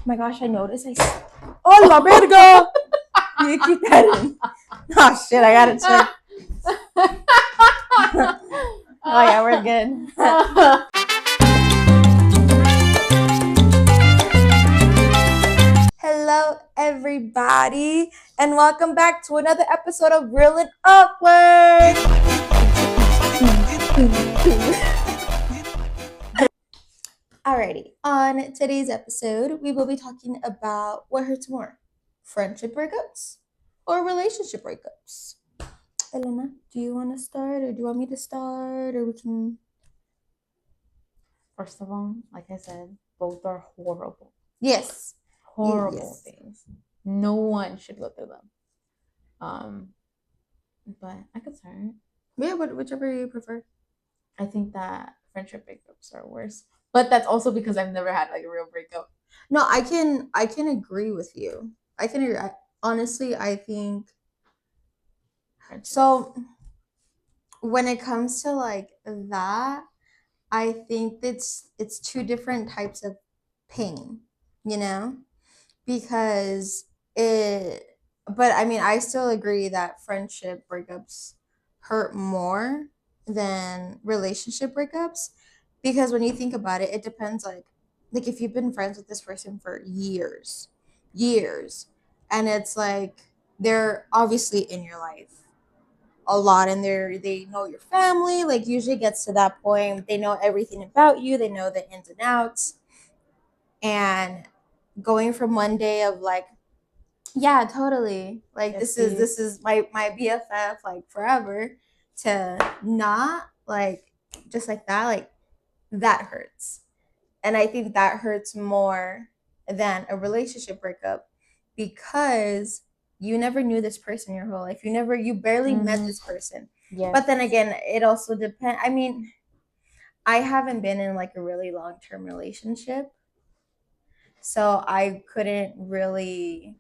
my gosh, I noticed Oh, la verga! You keep that in. Oh, shit, I gotta check. Oh, yeah, we're good. Hello, everybody, and welcome back to another episode of Real and Awkward. Alrighty, on today's episode, we will be talking about what hurts more, friendship breakups or relationship breakups. Elena, do you want to start, or do you want me to start, or we can... First of all, like I said, both are horrible. Yes. Horrible things. No one should go through them. But I could start. Yeah, whichever you prefer. I think that friendship breakups are worse. But that's also because I've never had like a real breakup. No, I can agree with you. I can agree. Honestly, I think so. When it comes to like that, I think it's two different types of pain, you know? Because but I mean, I still agree that friendship breakups hurt more than relationship breakups, because when you think about it, it depends, like if you've been friends with this person for years, and it's like they're obviously in your life a lot, and they know your family, like usually gets to that point, they know everything about you, they know the ins and outs, and going from one day of like, yeah, totally, like this is my BFF like forever, to not like just like that, like that hurts. And I think that hurts more than a relationship breakup, because you never knew this person your whole life. You barely met this person. Yes. But then again, it also depends. I mean, I haven't been in like a really long-term relationship, so I couldn't really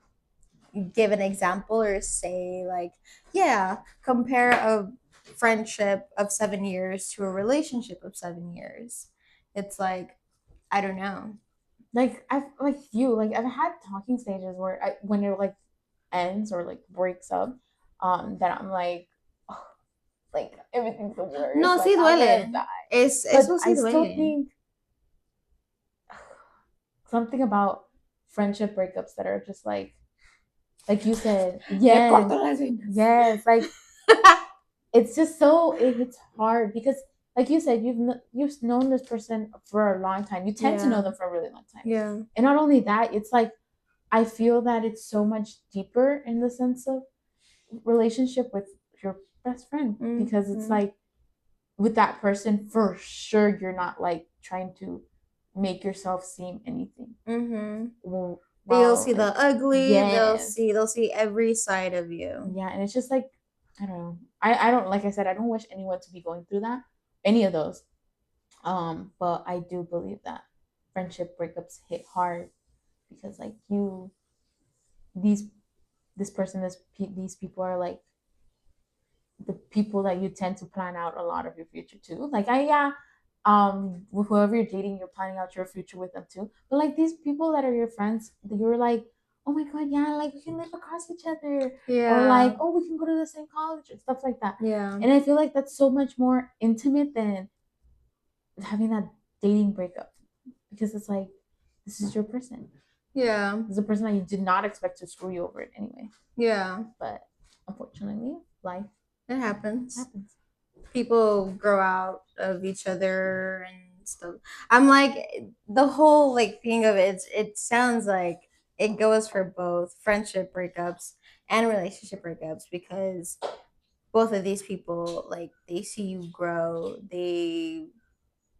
give an example or say like, yeah, compare a friendship of 7 years to a relationship of 7 years. It's like, I don't know. Like I've had talking stages where when it like ends or like breaks up, that I'm like, oh, like everything's the worst. No, like, sí duele. Eso sí I duele. still think something about friendship breakups that are just like you said, yes, like it's just so it's hard because, like you said, you've known this person for a long time. You tend to know them for a really long time. Yeah. And not only that, it's like I feel that it's so much deeper in the sense of relationship with your best friend, because it's like with that person for sure you're not like trying to make yourself seem anything. Well, they'll see the ugly. Yes. They'll see every side of you. Yeah, and it's just like, I don't know. I don't, like I said, I don't wish anyone to be going through that, any of those. But I do believe that friendship breakups hit hard because like these people are like the people that you tend to plan out a lot of your future too. Like with whoever you're dating, you're planning out your future with them too. But like these people that are your friends, you're like, oh my god, yeah, like we can live across each other. Yeah. Or like, oh, we can go to the same college and stuff like that. Yeah. And I feel like that's so much more intimate than having that dating breakup, because it's like, this is your person. Yeah. This is a person that you did not expect to screw you over it anyway. Yeah. But unfortunately, life. It happens. People grow out of each other and stuff. I'm like, the whole like thing of it sounds like it goes for both friendship breakups and relationship breakups, because both of these people, like, they see you grow. I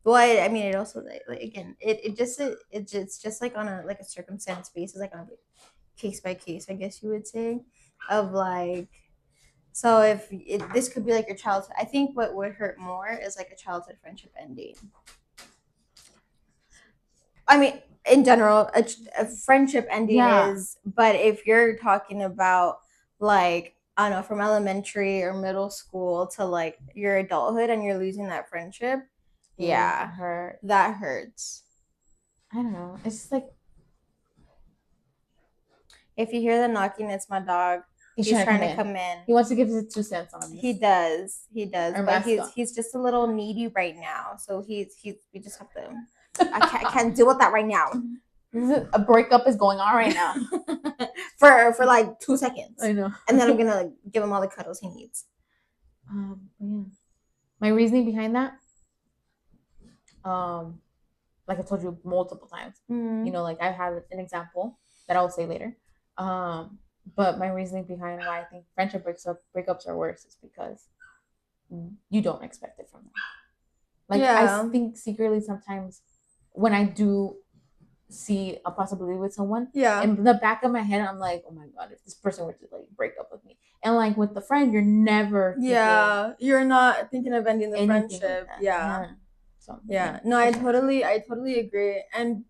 mean, it also like again, it's just like on a circumstance basis, like on a case by case, I guess you would say, of like. So if this could be like your childhood, I think what would hurt more is like a childhood friendship ending. I mean, in general, a friendship ending is, but if you're talking about like, I don't know, from elementary or middle school to like your adulthood and you're losing that friendship, that hurts. I don't know. It's just like, If you hear the knocking, it's my dog. He's He's trying to come trying to in. come in. He wants to give his 2 cents on He this. does. He does. Our But mascot. he's just a little needy right now. So he's we just have to I can't deal with that right now. A breakup is going on right now. for like 2 seconds. I know. And then I'm gonna give him all the cuddles he needs. Yeah. My reasoning behind that, like I told you multiple times, like I have an example that I'll say later. But my reasoning behind why I think friendship breakups are worse is because you don't expect it from them. Like I think secretly sometimes when I do see a possibility with someone, in the back of my head I'm like, oh my god, if this person were to like break up with me, and like with the friend you're never you're not thinking of ending the friendship. Like so no, I totally agree. And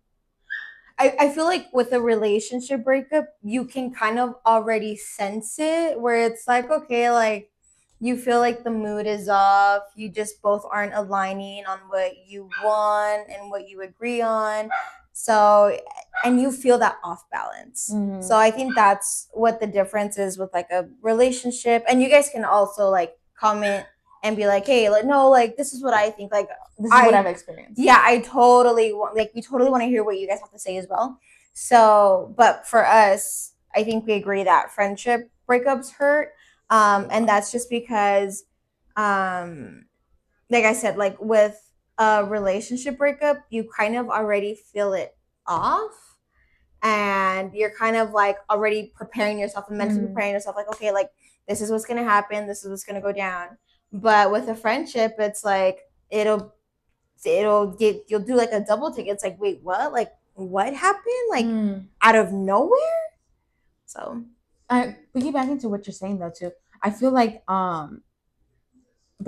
I feel like with a relationship breakup you can kind of already sense it, where it's like, okay, like you feel like the mood is off, you just both aren't aligning on what you want and what you agree on. So, and you feel that off balance. So I think that's what the difference is with like a relationship. And you guys can also like comment and be like, hey, like, no, like this is what I think, like this is what I've experienced. Yeah, I totally want, like, we totally want to hear what you guys have to say as well. So, but for us, I think we agree that friendship breakups hurt. And that's just because, like I said, like with a relationship breakup, you kind of already feel it off, and you're kind of like already preparing yourself and mentally preparing yourself, like, okay, like this is what's gonna happen, this is what's gonna go down. But with a friendship, it's like you'll do like a double take. It's like, wait, what? Like what happened? Like out of nowhere? So I piggybacking to what you're saying though too. I feel like the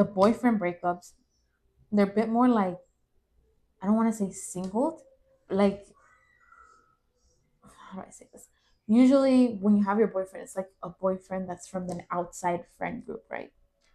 boyfriend breakups, they're a bit more like, I don't want to say singled, like how do I say this? Usually when you have your boyfriend, it's like a boyfriend that's from an outside friend group, right?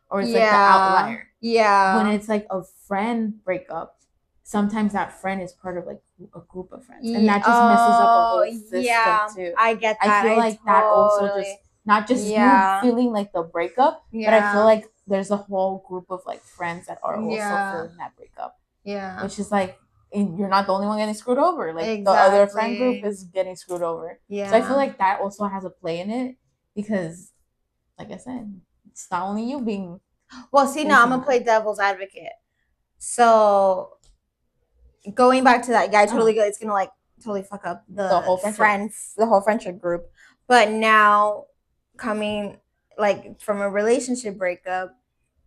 Or it's like the outlier. Yeah. When it's like a friend breakup, sometimes that friend is part of like a group of friends, and that just messes up a whole system too. I get that. I feel like that also just not just you feeling like the breakup, but I feel like there's a whole group of like friends that are also feeling that breakup. Yeah. Which is like, you're not the only one getting screwed over. Like the other friend group is getting screwed over. Yeah. So I feel like that also has a play in it because, like I said, it's not only you being. Well, see, now I'm gonna play devil's advocate. So going back to that, yeah, I totally go. It's gonna like totally fuck up the whole friendship group. But now, coming like from a relationship breakup,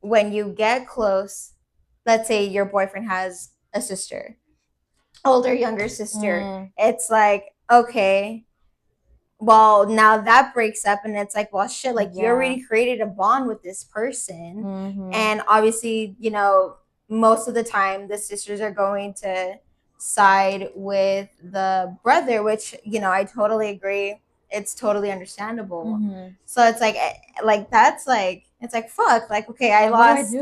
when you get close, let's say your boyfriend has a sister, older, younger sister, it's like, okay, well, now that breaks up, and it's like, well, shit, like you already created a bond with this person. And obviously, most of the time the sisters are going to side with the brother, which, I totally agree. It's totally understandable. So it's like that's like, it's like, fuck, like, okay, I lost,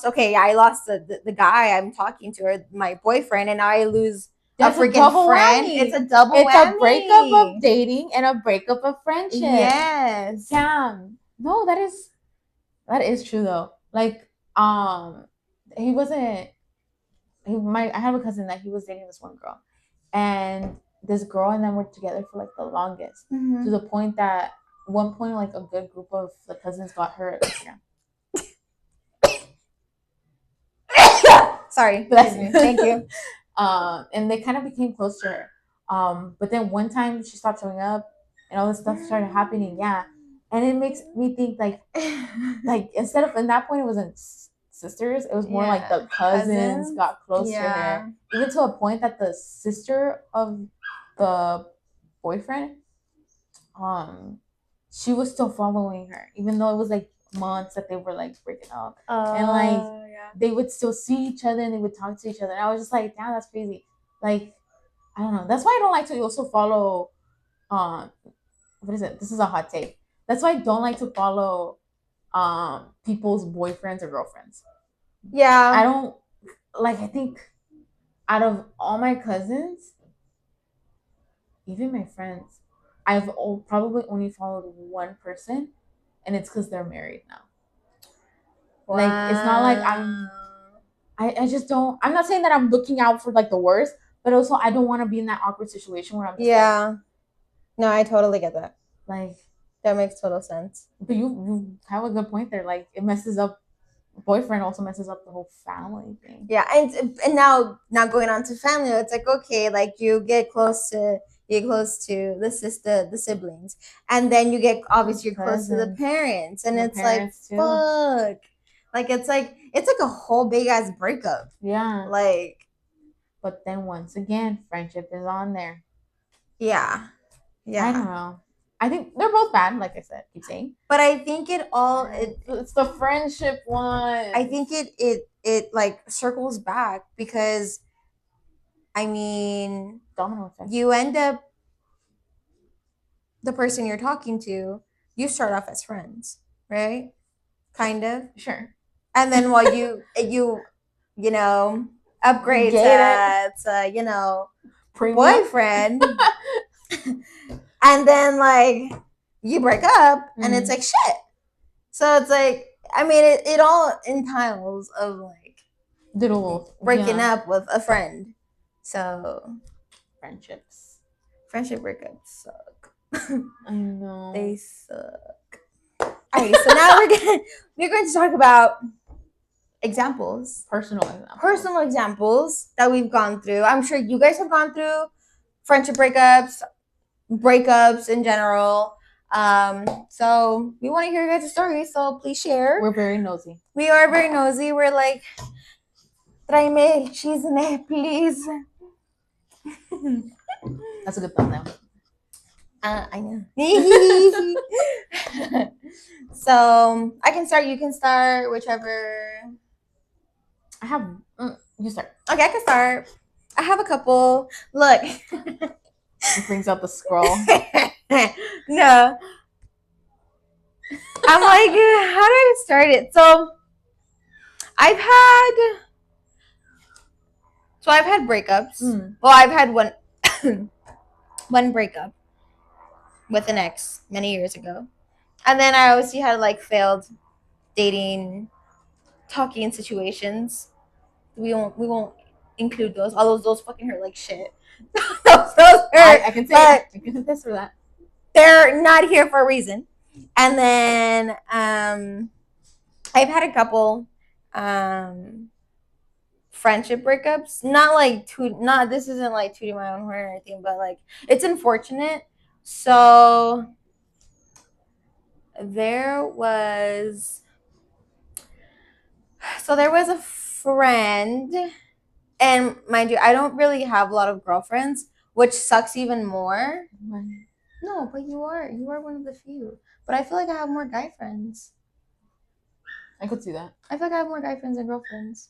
okay, I lost the guy I'm talking to, or my boyfriend, and now I lose a freaking friend. Whammy. It's a double whammy. It's a breakup of dating and a breakup of friendship. Yes. Damn. No, that is true though. Like, he wasn't. I have a cousin that he was dating this one girl, and this girl and them were together for like the longest, to the point that one point, like a good group of the cousins got her Instagram. Sorry, bless me. Thank you. And they kind of became close to her. But then one time she stopped showing up, and all this stuff started happening. Yeah, and it makes me think like instead of, in that point it wasn't sisters, it was more like the cousins got close to her, even to a point that the sister of the boyfriend, she was still following her, even though it was like months that they were like breaking up, and like they would still see each other and they would talk to each other. And I was just like, damn, that's crazy. Like, I don't know. That's why I don't like to also follow. What is it? This is a hot take. That's why I don't like to follow people's boyfriends or girlfriends. Yeah. I don't like. I think out of all my cousins, even my friends, I've probably only followed one person, and it's because they're married now. Like it's not like Wow. I just don't. I'm not saying that I'm looking out for like the worst, but also I don't want to be in that awkward situation where I'm just Yeah. No, I totally get that. like That makes total sense. but you have a good point there. Like it messes up. Boyfriend also messes up the whole family thing. Yeah, and now going on to family, it's like okay, like you get close to the sister, the siblings, and then you get obviously you're close to the Cousins, parents, and the it's like parents too. fuck, like it's like a whole big ass breakup. Yeah. Like But then once again, friendship is on there. yeah, I don't yeah. know. I think they're both bad, like I said, keep saying. But I think it all it It's the friendship one. I think it like circles back because I mean Domino effect. you end up the person you're talking to, you start off as friends, right? Kind of. Sure. And then while you know, upgrade Get it? to Premium. boyfriend, and then like you break up and it's like shit. So it's like I mean it all entiles of like Little breaking up with a friend. So friendships. friendship breakups suck. I know. They suck. All right, so now we're going to talk about examples, personal examples that we've gone through. I'm sure you guys have gone through friendship breakups in general. So we want to hear your guys' stories. So please share. We're very nosy. We are very nosy. We're like, tráeme el chisme, please. That's a good thumbnail. I know. So I can start. You can start. Whichever. I have. You start. Okay, I can start. I have a couple. Look. He brings out the scroll. No. I'm like, how do I start it? I've had I've had breakups. Well, I've had one one breakup with an ex many years ago. And then I obviously had like failed dating talking situations. We won't include those. All those fucking hurt like shit. those hurt. I can say I can contest for that. They're not here for a reason. And then I've had a couple friendship breakups. Not this isn't like tooting my own horn or anything, but like it's unfortunate. So there was there was a friend, and mind you, I don't really have a lot of girlfriends, which sucks even more. No, but you are one of the few. But I feel like I have more guy friends. I could see that. I feel like I have more guy friends than girlfriends.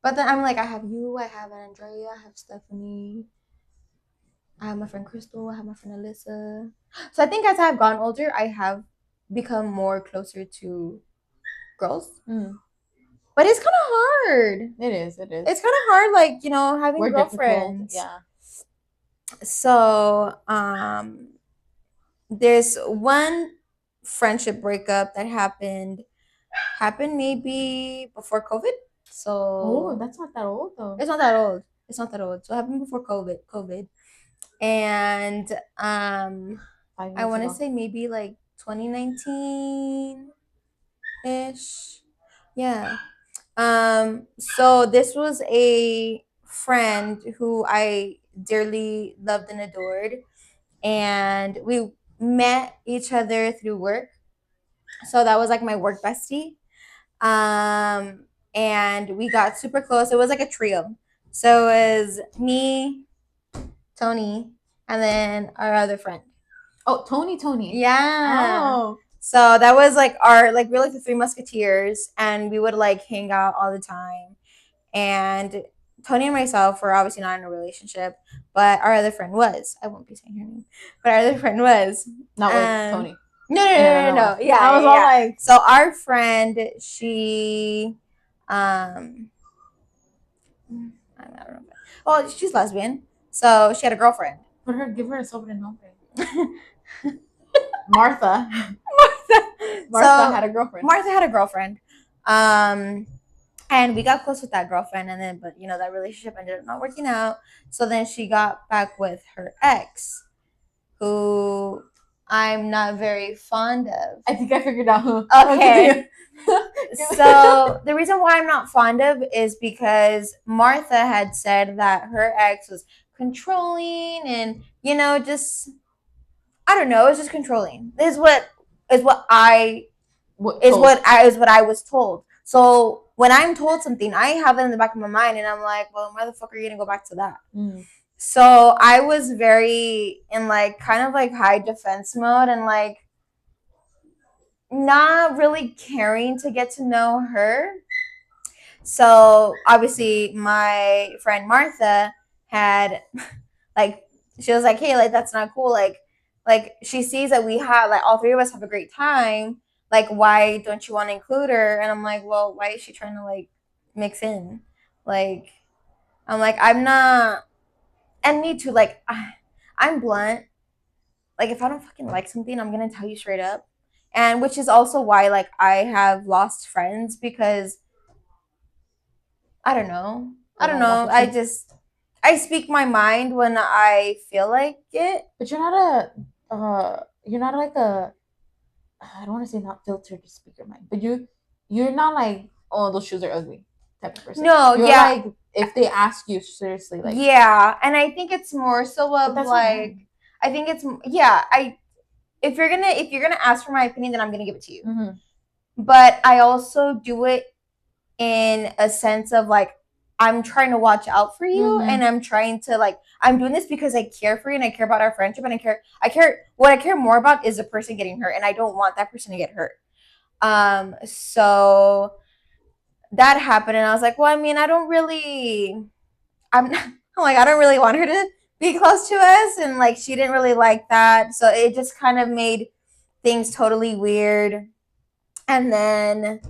But then I'm like, I have you, I have Andrea, I have Stephanie, I have my friend Crystal, I have my friend Alyssa. So I think as I've gotten older, I have become more closer to girls. But it's kind of hard. It is. It is. It's kind of hard, like having We're girlfriends. difficult. Yeah. So there's one friendship breakup that happened maybe before COVID. So that's not that old though. It's not that old. It's not that old. So it happened before COVID. And I want to say maybe like 2019 ish. Yeah. So this was a friend who I dearly loved and adored, and we met each other through work. So that was like my work bestie. And we got super close. It was like a trio. So it was me, Tony, and then our other friend. Oh, Tony. Yeah. Oh. So that was like we're like the three musketeers, and we would like hang out all the time. And Tony and myself were obviously not in a relationship, but our other friend was. I won't be saying her name, but our other friend was. Not with Tony. No. Yeah, I was all like. So our friend, she, I don't know. Well, she's lesbian, so she had a girlfriend. Give her a sobrenombre. Martha. So Had a girlfriend. Martha had a girlfriend. And we got close with that girlfriend, and then but that relationship ended up not working out. So then she got back with her ex, who I'm not very fond of. I think I figured out who. Okay. So the reason why I'm not fond of is because Martha had said that her ex was controlling and just I don't know, it's just controlling. Is what I was told. So when I'm told something, I have it in the back of my mind, and I'm like, well, why the fuck are you gonna go back to that? Mm. So I was very in kind of high defense mode and not really caring to get to know her. So obviously my friend Martha had she was like, hey, that's not cool. She sees that we have all three of us have a great time. Why don't you want to include her? And I'm like, well, why is she trying to mix in? I'm like, I'm not, and me too. I'm blunt. If I don't fucking like something, I'm gonna tell you straight up. And which is also why I have lost friends because I don't know. I don't know. I speak my mind when I feel like it. But you're not like a I don't want to say not filtered to speak your mind, but you're not like, oh, those shoes are ugly type of person. No, you're yeah. Like if they ask you seriously, yeah, and I think it's more so of I think it's if you're gonna ask for my opinion, then I'm gonna give it to you. Mm-hmm. But I also do it in a sense of I'm trying to watch out for you, mm-hmm. and I'm trying to I'm doing this because I care for you and I care about our friendship, and what I care more about is the person getting hurt, and I don't want that person to get hurt. So that happened, and I was like, well, I mean, I don't really want her to be close to us, and she didn't really like that, so it just kind of made things totally weird. And then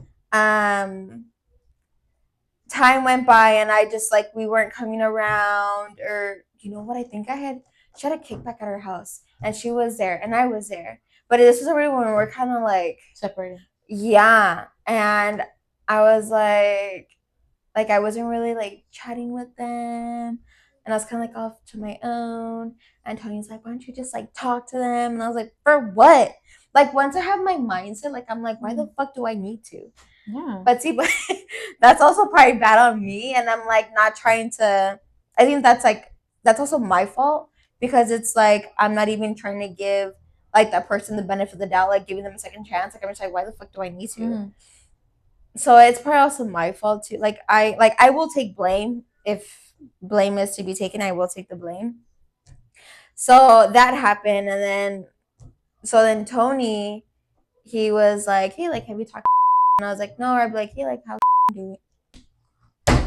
time went by, and I just we weren't coming around, or what I think she had a kickback at her house, and she was there and I was there, but this was already when we were kind of separated. Yeah, and I was I wasn't really chatting with them, and I was kind of off to my own, and Tony's like, why don't you just talk to them? And I was like, for what? Once I have my mindset, I'm like, why the fuck do I need to? Yeah. But see, that's also probably bad on me, and I'm not trying to. I think that's also my fault, because it's I'm not even trying to give that person the benefit of the doubt, giving them a second chance. I'm just why the fuck do I need to? Mm. So it's probably also my fault too. I will take blame if blame is to be taken. I will take the blame. So that happened, and then Tony, he was like, hey, have you talked? And I was like, no. Or I'd be like, hey, how do it?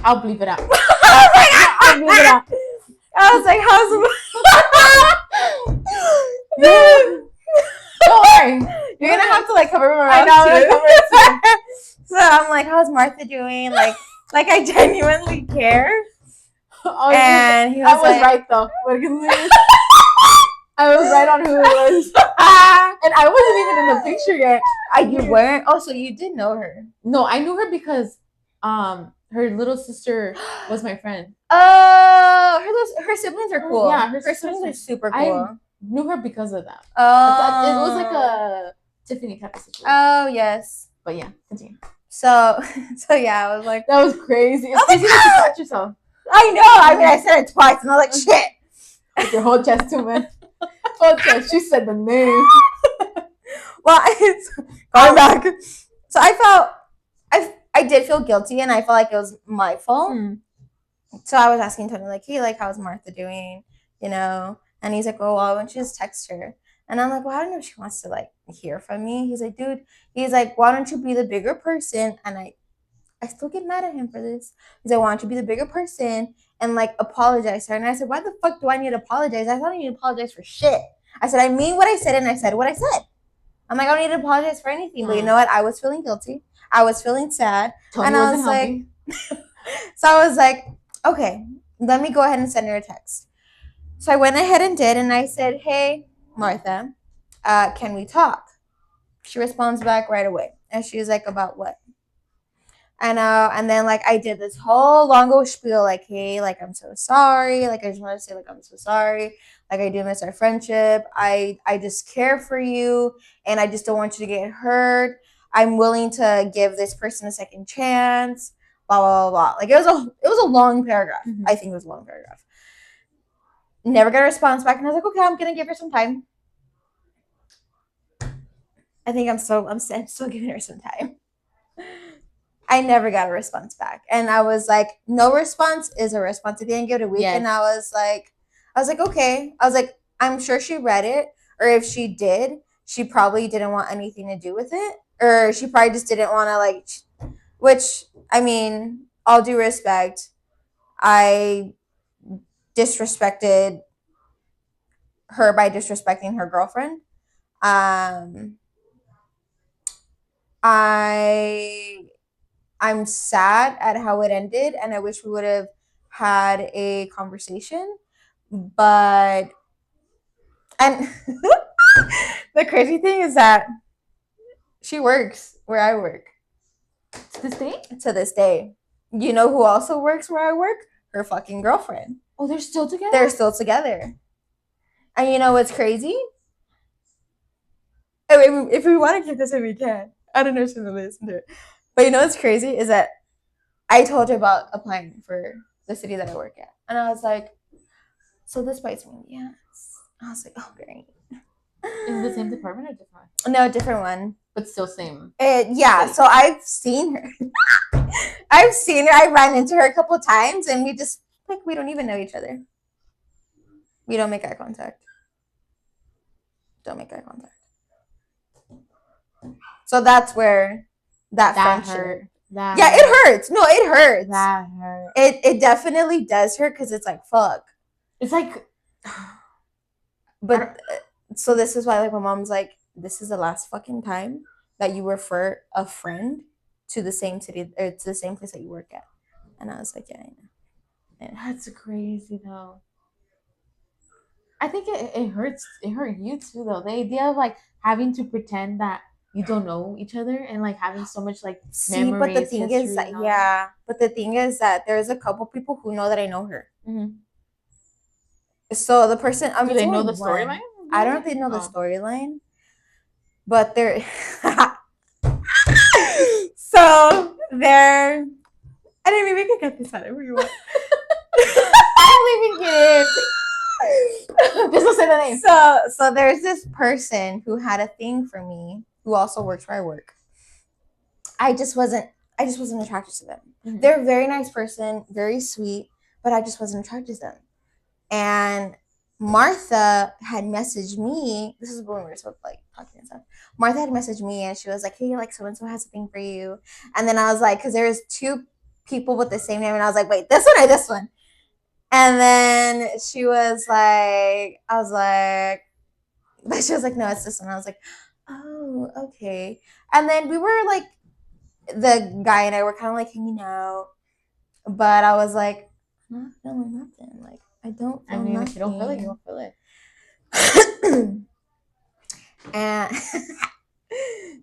I'll bleep it out. I'll bleep it out. I was like, don't worry. You're gonna have to cover my mouth. I know. So I'm like, how's Martha doing? I genuinely care. Oh, and he was right though. I was right on who it was. And I wasn't even in the picture yet. You weren't? Oh, so you did know her? No, I knew her because her little sister was my friend. Oh, her siblings are cool. Yeah, her siblings are super cool. I knew her because of that. Oh. It was a Tiffany type of situation. Oh, yes. But yeah, continue. So yeah, I was like, that was crazy. It's crazy that you touch yourself. I know. I mean, I said it twice, and I was like, shit. With your whole chest too, man. Whole chest. She said the name. Well, going back. So I did feel guilty, and I felt like it was my fault. Mm. So I was asking Tony, hey, how's Martha doing? And he's like, oh, well, why don't you just text her? And I'm like, well, I don't know if she wants to hear from me. He's like, dude, why don't you be the bigger person? And I still get mad at him for this. He's like, why don't you be the bigger person and apologize to her? And I said, why the fuck do I need to apologize? I don't need to apologize for shit. I said, I mean what I said, and I said what I said. I'm like, I don't need to apologize for anything. But you know what? I was feeling guilty. I was feeling sad. Tony and I was like, so I was like, okay, let me go ahead and send her a text. So I went ahead and did, and I said, hey, Martha, can we talk? She responds back right away. And she's like, about what? And then like I did this whole longo spiel, like, hey, like I'm so sorry. Like I just want to say, like, I'm so sorry. Like I do miss our friendship. I just care for you and I just don't want you to get hurt. I'm willing to give this person a second chance. Blah blah blah blah. Like it was a long paragraph. Mhm. I think it was a long paragraph. Never got a response back, and I was like, okay, I'm gonna give her some time. I think I'm still giving her some time. I never got a response back. And I was like, no response is a response. I didn't give it a week. Yes. And I was like, okay. I was like, I'm sure she read it. Or if she did, she probably didn't want anything to do with it. Or she probably just didn't want to which, I mean, all due respect, I disrespected her by disrespecting her girlfriend. Um, I I'm sad at how it ended, and I wish we would have had a conversation. But and the crazy thing is that she works where I work To this day? to this day. You know who also works where I work? Her fucking girlfriend. Oh, they're still together? They're still together. And you know what's crazy? If we want to keep this in, we can. I don't know if she's gonna listen to it. But you know what's crazy is that I told her about applying for the city that I work at. And I was like, so this bites me in the ass. I was like, oh, great. Is it the same department or different? No, different one. But still same. Yeah, so I've seen her. I ran into her a couple times, and we don't even know each other. We don't make eye contact. Don't make eye contact. So that's where that friendship. Hurt. It hurts. No, it hurts. That hurt. It definitely does hurt because it's like, fuck. It's like, but so this is why, like, my mom's like, this is the last fucking time that you refer a friend to the same city or to the same place that you work at. And I was like, yeah, I know. Yeah. That's crazy though. I think it hurts. It hurt you too though. The idea of like having to pretend that you don't know each other and like having so much like memories, but the thing is that but the thing is that there's a couple people who know that I know her. Mm-hmm. So the person, do they know the storyline? I don't know if they know the storyline, but they're so they're. I didn't mean we could get this out if we want. I don't even get it. Just don't say the name. So there's this person who had a thing for me, who also works where I work. I just wasn't attracted to them. Mm-hmm. They're a very nice person, very sweet, but I just wasn't attracted to them. And Martha had messaged me. This is when we were sort of like talking and stuff. Martha had messaged me and she was like, hey, like so and so has a thing for you. And then I was like, because there was two people with the same name, and I was like, wait, this one or this one? And then she was like, but she was like, no, it's this one. I was like, oh, okay. And then we were like, the guy and I were kind of like hanging out, but I was like, I'm not feeling nothing. Like, I don't feel nothing. If you don't feel it, you don't feel it. And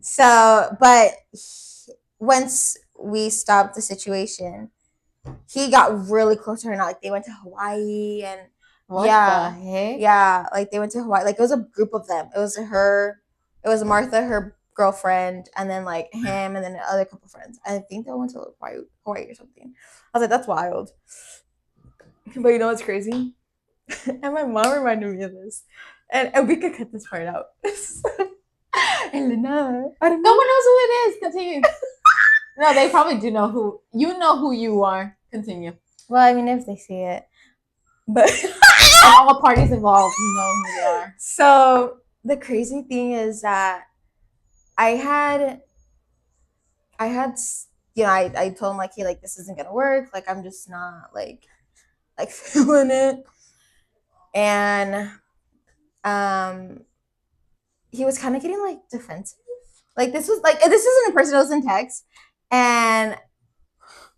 so, but once we stopped the situation, he got really close to her. Now, like they went to Hawaii, and what the heck? Yeah, like they went to Hawaii. Like it was a group of them. It was Martha, her girlfriend, and then like him, and then another couple friends. I think they went to Hawaii or something. I was like, that's wild. But you know what's crazy? And my mom reminded me of this, and we could cut this part out. Elena, I don't know. No one knows who it is. Continue. No, they probably do know who you are. Continue. Well, I mean, if they see it, but all parties involved, you know who they are. So the crazy thing is that I had, you know, I told him like, hey, like this isn't gonna work. Like I'm just not like feeling it, and he was kind of getting like defensive. Like this isn't in person, it was in text. And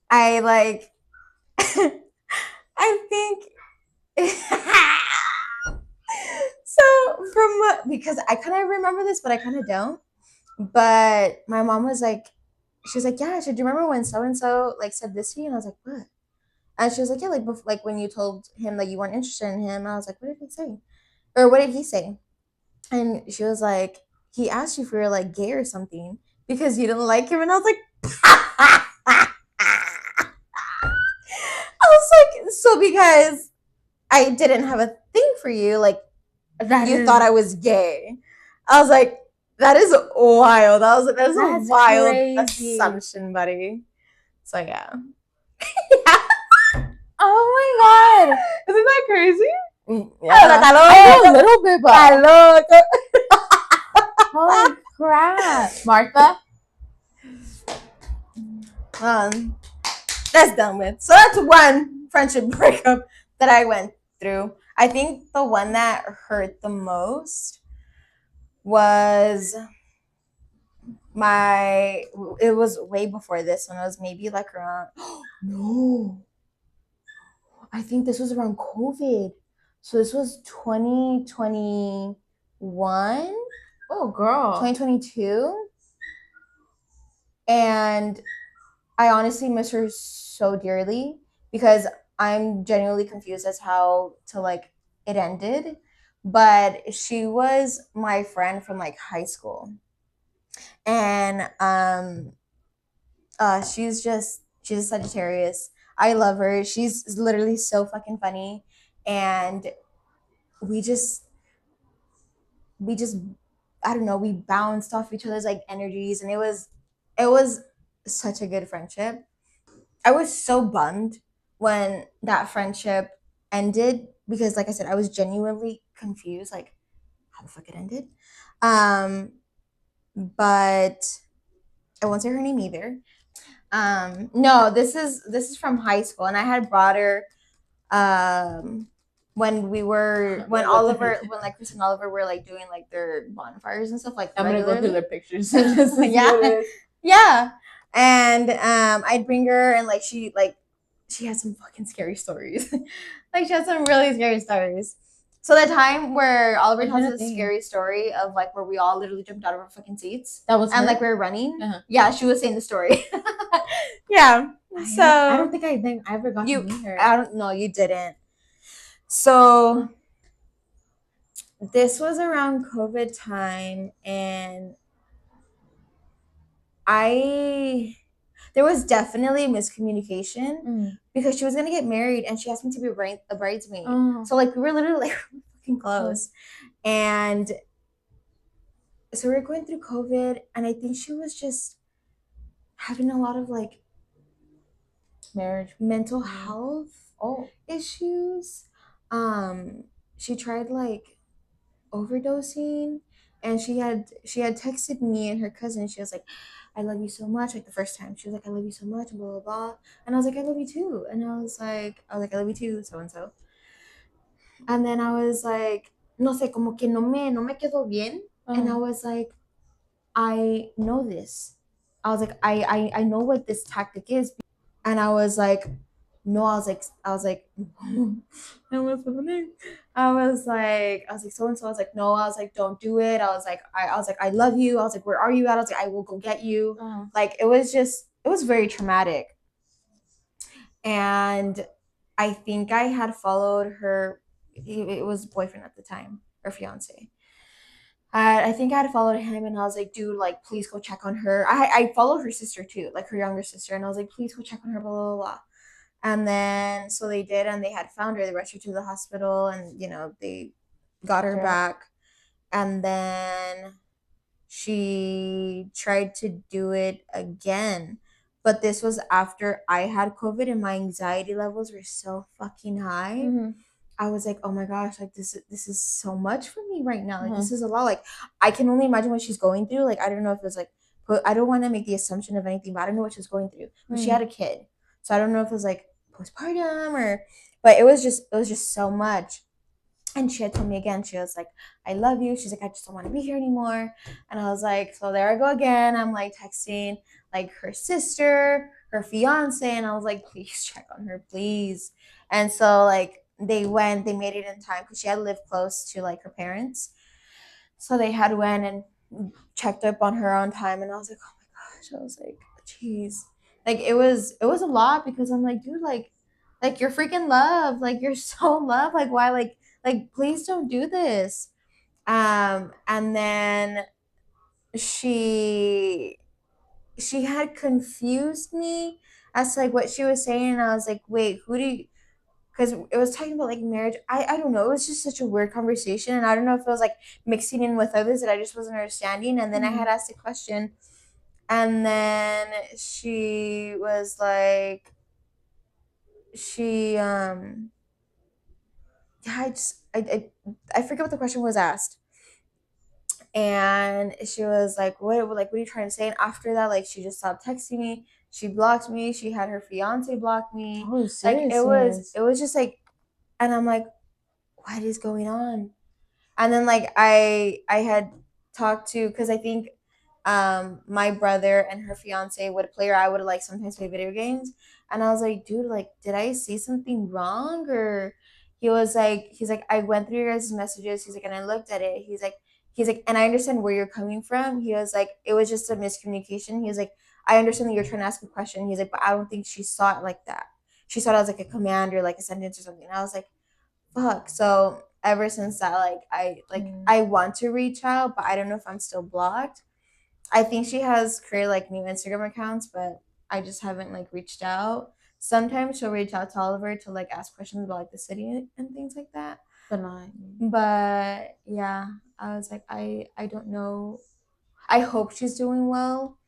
I like I think so from because I kind of remember this, but I kind of don't. But my mom was like, she was like, yeah, do you remember when so and so like said this to you? And I was like, what? And she was like, yeah, like like when you told him that you weren't interested in him. I was like, what did he say? Or what did he say? And she was like, he asked you if you were like gay or something because you didn't like him. And I was like, I was like, so because I didn't have a thing for you, like That you is thought I was gay. I was like, that is wild. I was like, that is a that's wild crazy. assumption, buddy. So yeah. Oh my god. Isn't that crazy? Yeah. I know a little bit, but holy crap. Martha? Um, that's done with. So that's one friendship breakup that I went through. I think the one that hurt the most was my. It was way before this one. It was maybe like around. No, I think this was around COVID. So this was 2021, Oh girl. 2022, and I honestly miss her so dearly because I'm genuinely confused as how to like it ended. But she was my friend from like high school, and she's a Sagittarius. I love her. She's literally so fucking funny, and we just we just I don't know, we bounced off each other's like energies, and it was such a good friendship. I was so bummed when that friendship ended because, like I said, I was genuinely confused, like how the fuck it ended. Um, but I won't say her name either. No, this is from high school, and I had brought her um when Oliver when like Chris and Oliver were like doing like their bonfires and stuff like I'm gonna go through regularly. their pictures and just see Yeah. what it is. Yeah. And I'd bring her and like she has some fucking scary stories. Like she has some really scary stories. So the time where Oliver I'm tells trying to us a think. scary story of like where we all literally jumped out of our fucking seats That was and her? like we were running. Uh-huh. Yeah, she was saying the story. Yeah. I don't So think I ever got to you meet her. I don't know, you didn't. So this was around COVID time and I there was definitely miscommunication because she was gonna get married and she asked me to be a bridesmaid. Oh. So like we were literally like fucking close. And so we were going through COVID and I think she was just having a lot of like Marriage. mental health Oh. issues. She tried like overdosing and she had texted me and her cousin. She was like, I love you so much. Like the first time she was like, I love you so much and blah blah blah. And I was like, I love you too. And I love you too, so and so. And then I was like, no sé, como que no me quedó bien. And I was like, I know this. I was like, I know what this tactic is. And I was like, no, I was like, I was the name. I was like, so and so. I was like, no, I was like, don't do it. I was like, I love you. I was like, where are you at? I was like, I will go get you. Like, it was very traumatic. And I think I had followed her. It was boyfriend at the time, or fiance. I think I had followed him, and I was like, dude, like, please go check on her. I followed her sister too, like her younger sister, and I was like, please go check on her, blah blah blah. And then so they did, and they had found her. They rushed her to the hospital, and they got her back. And then she tried to do it again, but this was after I had COVID, and my anxiety levels were so fucking high. I was like, oh my gosh, like this is so much for me right now. Like this is a lot. Like I can only imagine what she's going through. Like I don't know if it's like, but I don't want to make the assumption of anything, but I don't know what she's going through. But she had a kid, so I don't know if it was like postpartum or, but it was just so much. And she had told me again, she was like, I love you. She's like, I just don't want to be here anymore. And I was like, so there I go again. I'm like texting like her sister, her fiance, and I was like, please check on her, please. And so like they made it in time because she had lived close to like her parents. So they had went and checked up on her on time, and I was like, oh my gosh, I was like, jeez, like it was a lot because I'm like, dude, like you're freaking love, like you're so love, like why, like please don't do this. And then she she had confused me as to like what she was saying, and I was like, wait, who do you, because it was talking about like marriage. I don't know. It was just such a weird conversation, and I don't know if it was like mixing in with others that I just wasn't understanding. And then I had Mm. asked a question, and then she was like, she yeah, I forget what the question was asked, and she was like what are you trying to say? And after that, like she just stopped texting me. She blocked me. She had her fiance block me. Oh, Like it serious, was serious. it was just like, and I'm like, what is going on? And then like I had talked to, because I think my brother and her fiance would play, or I would like sometimes play video games, and I was like, dude, like did I see something wrong? Or he's like, I went through your guys' messages. He's like, and I looked at it. He's like, and I understand where you're coming from. He was like, it was just a miscommunication. He was like, I understand that you're trying to ask a question. He's like, but I don't think she saw it like that. She saw it as like a command or like a sentence or something. And I was like, fuck. So ever since that, like Mm. I want to reach out, but I don't know if I'm still blocked. I think she has created like new Instagram accounts, but I just haven't like reached out. Sometimes she'll reach out to Oliver to like ask questions about like the city and things like that. But not. But yeah, I was like, I don't know. I hope she's doing well,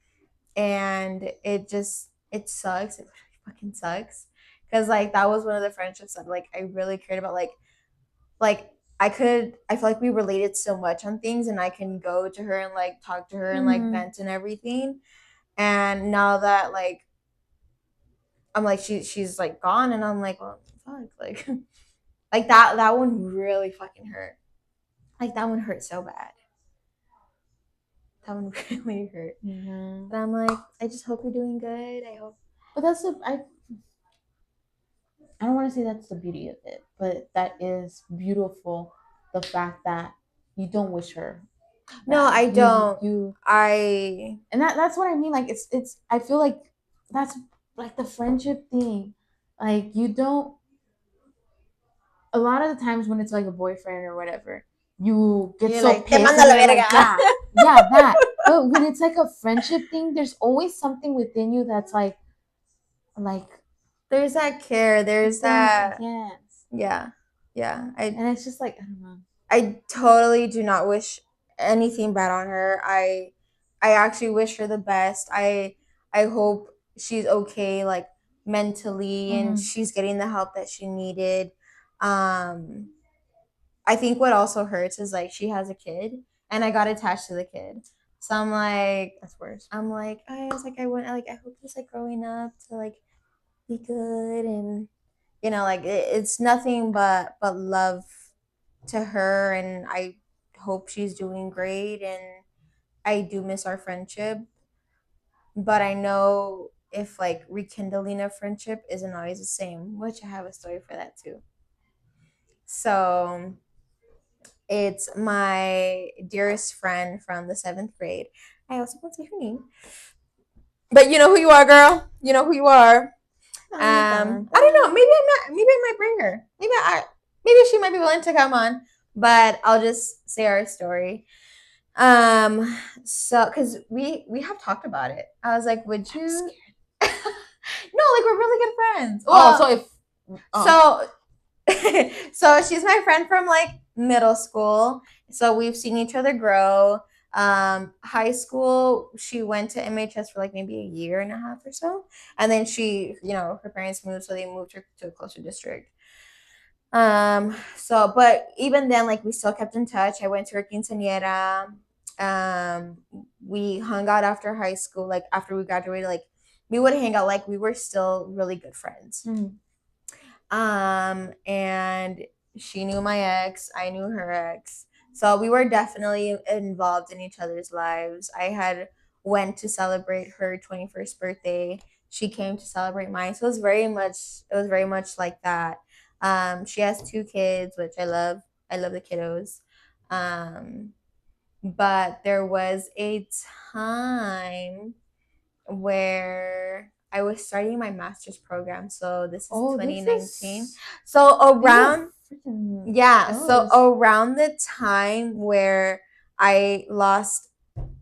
and it sucks. It fucking sucks because like that was one of the friendships that like I really cared about. Like I feel like we related so much on things, and I can go to her and like talk to her and like Mm-hmm. vent and everything. And now that like I'm like she's like gone, and I'm like, well, fuck, like like that one really fucking hurt. Like that one hurt so bad. That one really hurt. Mm-hmm. And I'm like, I just hope you're doing good. I hope. But that's the I don't want to say that's the beauty of it, but that is beautiful. The fact that you don't wish her No, bad. I You don't. you I and that's what I mean. Like it's I feel like that's like the friendship thing. Like you don't a lot of the times when it's like a boyfriend or whatever, you get You're so like, te pissed manda and la you're like, verga. yeah, yeah, that. But when it's like a friendship thing, there's always something within you that's like There's that care. There's it's that that. yes. Yeah, yeah. And it's just like I don't know. I totally do not wish anything bad on her. I actually wish her the best. I hope she's okay, like mentally, and Mm-hmm. she's getting the help that she needed. Um I think what also hurts is like she has a kid, and I got attached to the kid. So That's worse. I was like, I hope he's like growing up to like be good, and like it's nothing but love to her, and I hope she's doing great, and I do miss our friendship, but I know if like rekindling a friendship isn't always the same, which I have a story for that too. So it's my dearest friend from the 7th grade. I also won't say her name, but you know who you are, girl. You know who you are. I don't know. Maybe I'm not. Maybe I might bring her. Maybe she might be willing to come on. But I'll just say our story. So because we have talked about it. I was like, would I'm you? scared. No, like we're really good friends. Oh, so Well, if oh so so she's my friend from like middle school. So we've seen each other grow. High school, she went to MHS for like maybe a year and a half or so, and then her parents moved, so they moved her to a closer district. So but even then, like we still kept in touch. I went to her quinceañera. Um, we hung out after high school, like after we graduated, like we would hang out, like we were still really good friends. mm, And she knew my ex, I knew her ex. So we were definitely involved in each other's lives. I had went to celebrate her 21st birthday. She came to celebrate mine. So it was very much like that. She has 2 kids, which I love. I love the kiddos. Um but there was a time where I was starting my master's program. So this is Oh, this 2019. is So these are around, freaking yeah, so close. around the time where I lost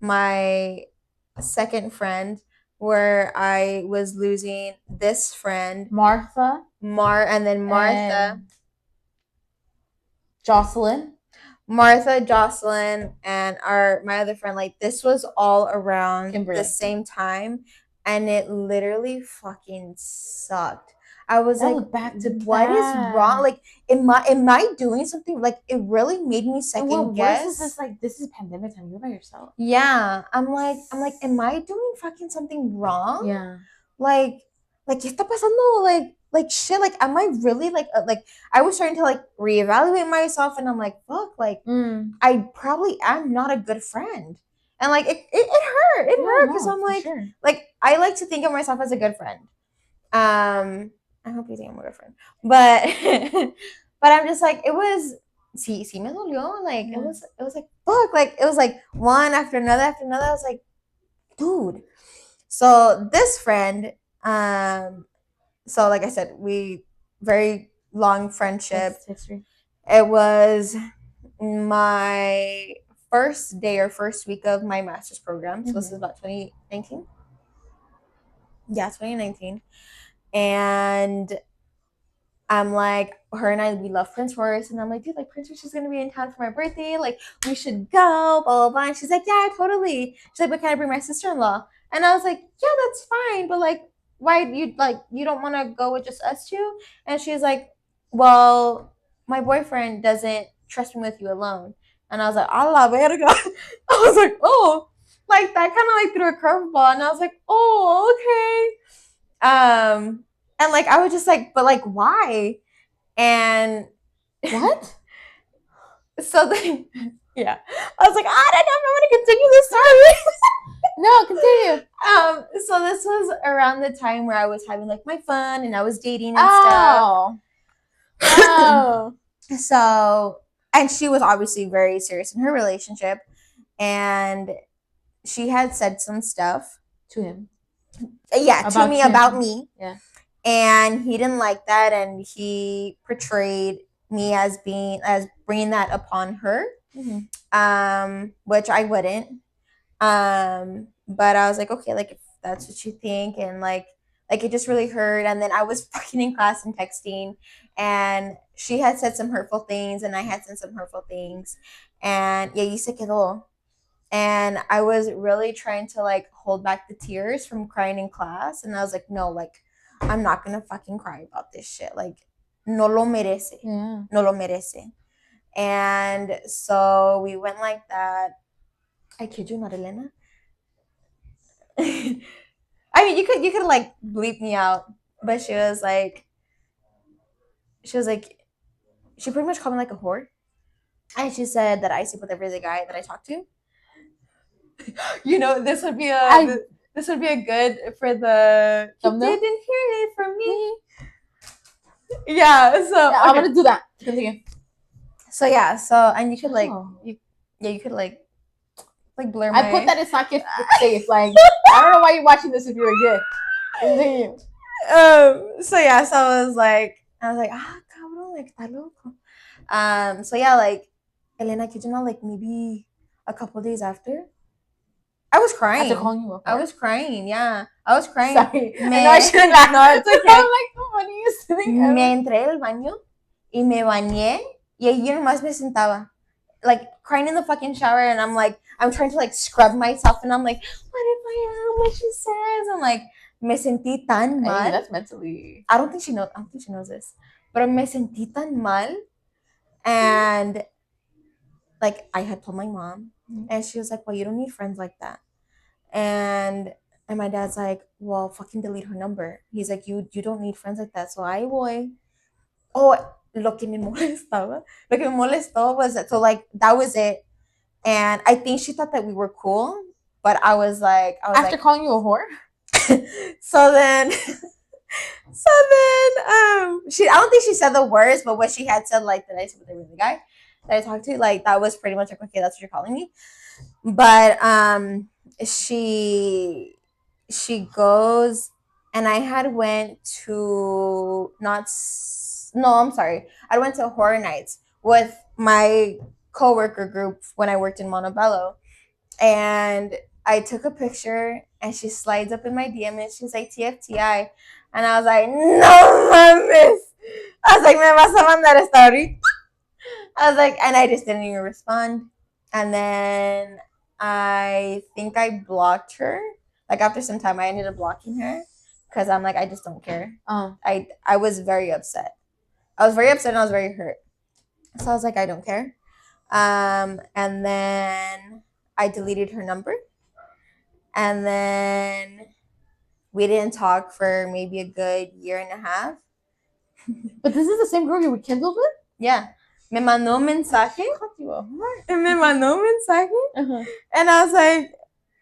my second friend, where I was losing this friend, Martha and then and Jocelyn, Martha, Jocelyn, and my other friend, like this was all around the Kimberly. same time, and it literally fucking sucked. I was That like, was back to what is wrong? back. Like, am I doing something? Like, it really made me And what second worse is this? guess. Like, this is pandemic time. You're by yourself. Yeah, I'm like, am I doing fucking something wrong? Yeah. Like, ¿qué está pasando? Shit. Like, am I really like? I was starting to like reevaluate myself, and I'm like, fuck. Like, I probably am not a good friend. And like it hurt. It Yeah, hurt because no, I'm for sure. like I like to think of myself as a good friend. I hope you think I'm a good friend. But but I'm just like it was sí me dolió. Like Yeah. it was like fuck. Like it was like one after another after another. I was like, dude. So this friend, so like I said, we very long friendship. History. It was my first day or first week of my master's program. So this is about 2019. Yeah, 2019. And I'm like, her and I, we love Prince Royce. And I'm like, dude, like, Prince Royce is going to be in town for my birthday. Like, we should go, blah, blah, blah. And she's like, yeah, totally. She's like, but can I bring my sister in law? And I was like, yeah, that's fine. But, like, why you don't want to go with just us two? And she's like, well, my boyfriend doesn't trust me with you alone. And I was like, a la verga. I was like, oh, like, that kind of like threw a curveball. And I was like, oh, okay. And like, I was just like, but like, why? And What? so then, yeah, I was like, I don't know if I want to continue this story. No, continue. So this was around the time where I was having like my fun and I was dating and stuff. Oh. So, and she was obviously very serious in her relationship, and she had said some stuff To him. Yeah, to me about me. Yeah. And he didn't like that, and he portrayed me as bringing that upon her, which I wouldn't. But I was like, okay, like if that's what you think, and like it just really hurt. And then I was fucking in class and texting, and she had said some hurtful things, and I had said some hurtful things, and yeah, you se quedó. And I was really trying to like hold back the tears from crying in class, and I was like, no, like I'm not gonna fucking cry about this shit. Like, no lo merece. Yeah. No lo merece. And so we went like that. I kid you not, Elena. I mean, you could like bleep me out, but she was like, she pretty much called me like a whore, and she said that I sleep with every other guy that I talk to. You know, this would be a good for the thumbnail? You didn't hear it from me. Yeah, so yeah, I'm gonna do that. Continue. So yeah, and you could like you could like blur my. I put that in socket safe. Like I don't know why you're watching this if you're good. Continue. So yeah, so I was like, cabrón, like está loco. So yeah, like Elena, could you know, like maybe a couple days after, I was crying. After calling you a whore? I was crying. Yeah, I was crying. Sorry, I know I shouldn't laugh. No, it's okay. I'm like the funniest thing ever. Me entré al baño y me bañé y ahí nomás me sentaba, like crying in the fucking shower, and I'm like, I'm trying to like scrub myself, and I'm like, what if I am what she says? I'm like, me sentí tan mal. Hey, that's mentally. I don't think she knows this, but me sentí tan mal, and like I had told my mom, and she was like, well, you don't need friends like that, and my dad's like, well, fucking delete her number. He's like, you don't need friends like that. So I voy. Oh, lo que me molestó was that, so like that was it. And I think she thought that we were cool, but I was like, after calling you a whore. So then I don't think she said the words, but what she had said, like, that I said with the guy. that I talked to, like that was pretty much like, okay, that's what you're calling me. But she goes, and I had went to not no, I'm sorry. I went to horror nights with my coworker group when I worked in Montebello, and I took a picture, and she slides up in my DM, and she's like TFTI, and I was like, no mames. I was like, me vas a mandar esta ahorita. I was like, and I just didn't even respond. And then I think I blocked her. Like after some time, I ended up blocking her because I'm like, I just don't care. I was very upset. I was very upset and I was very hurt. So I was like, I don't care. And then I deleted her number. And then we didn't talk for maybe a good year and a half. But this is the same girl you rekindled with? Yeah. Me mandó un mensaje. Me mandó un mensaje. Uh-huh. And I was like,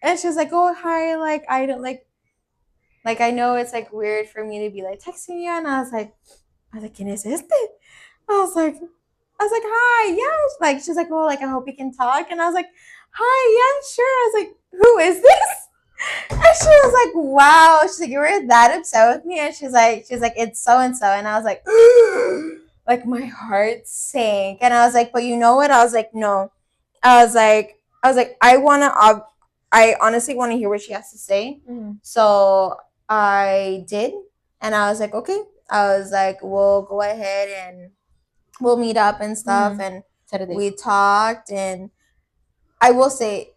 and she was like, oh, hi. Like, I don't like, I know it's like weird for me to be like texting you. And I was like, ¿quién es este? I was like, hi, yeah. Like, she's like, oh, like, I hope we can talk. And I was like, hi, yeah, sure. I was like, who is this? And she was like, wow. She's like, you were that upset with me. And she's like, it's so and so. And I was like, like my heart sank. And I was like, but you know what? I was like, no. I honestly want to hear what she has to say. Mm-hmm. So I did. And I was like, okay. I was like, we'll go ahead and we'll meet up and stuff. Mm-hmm. And we talked. And I will say,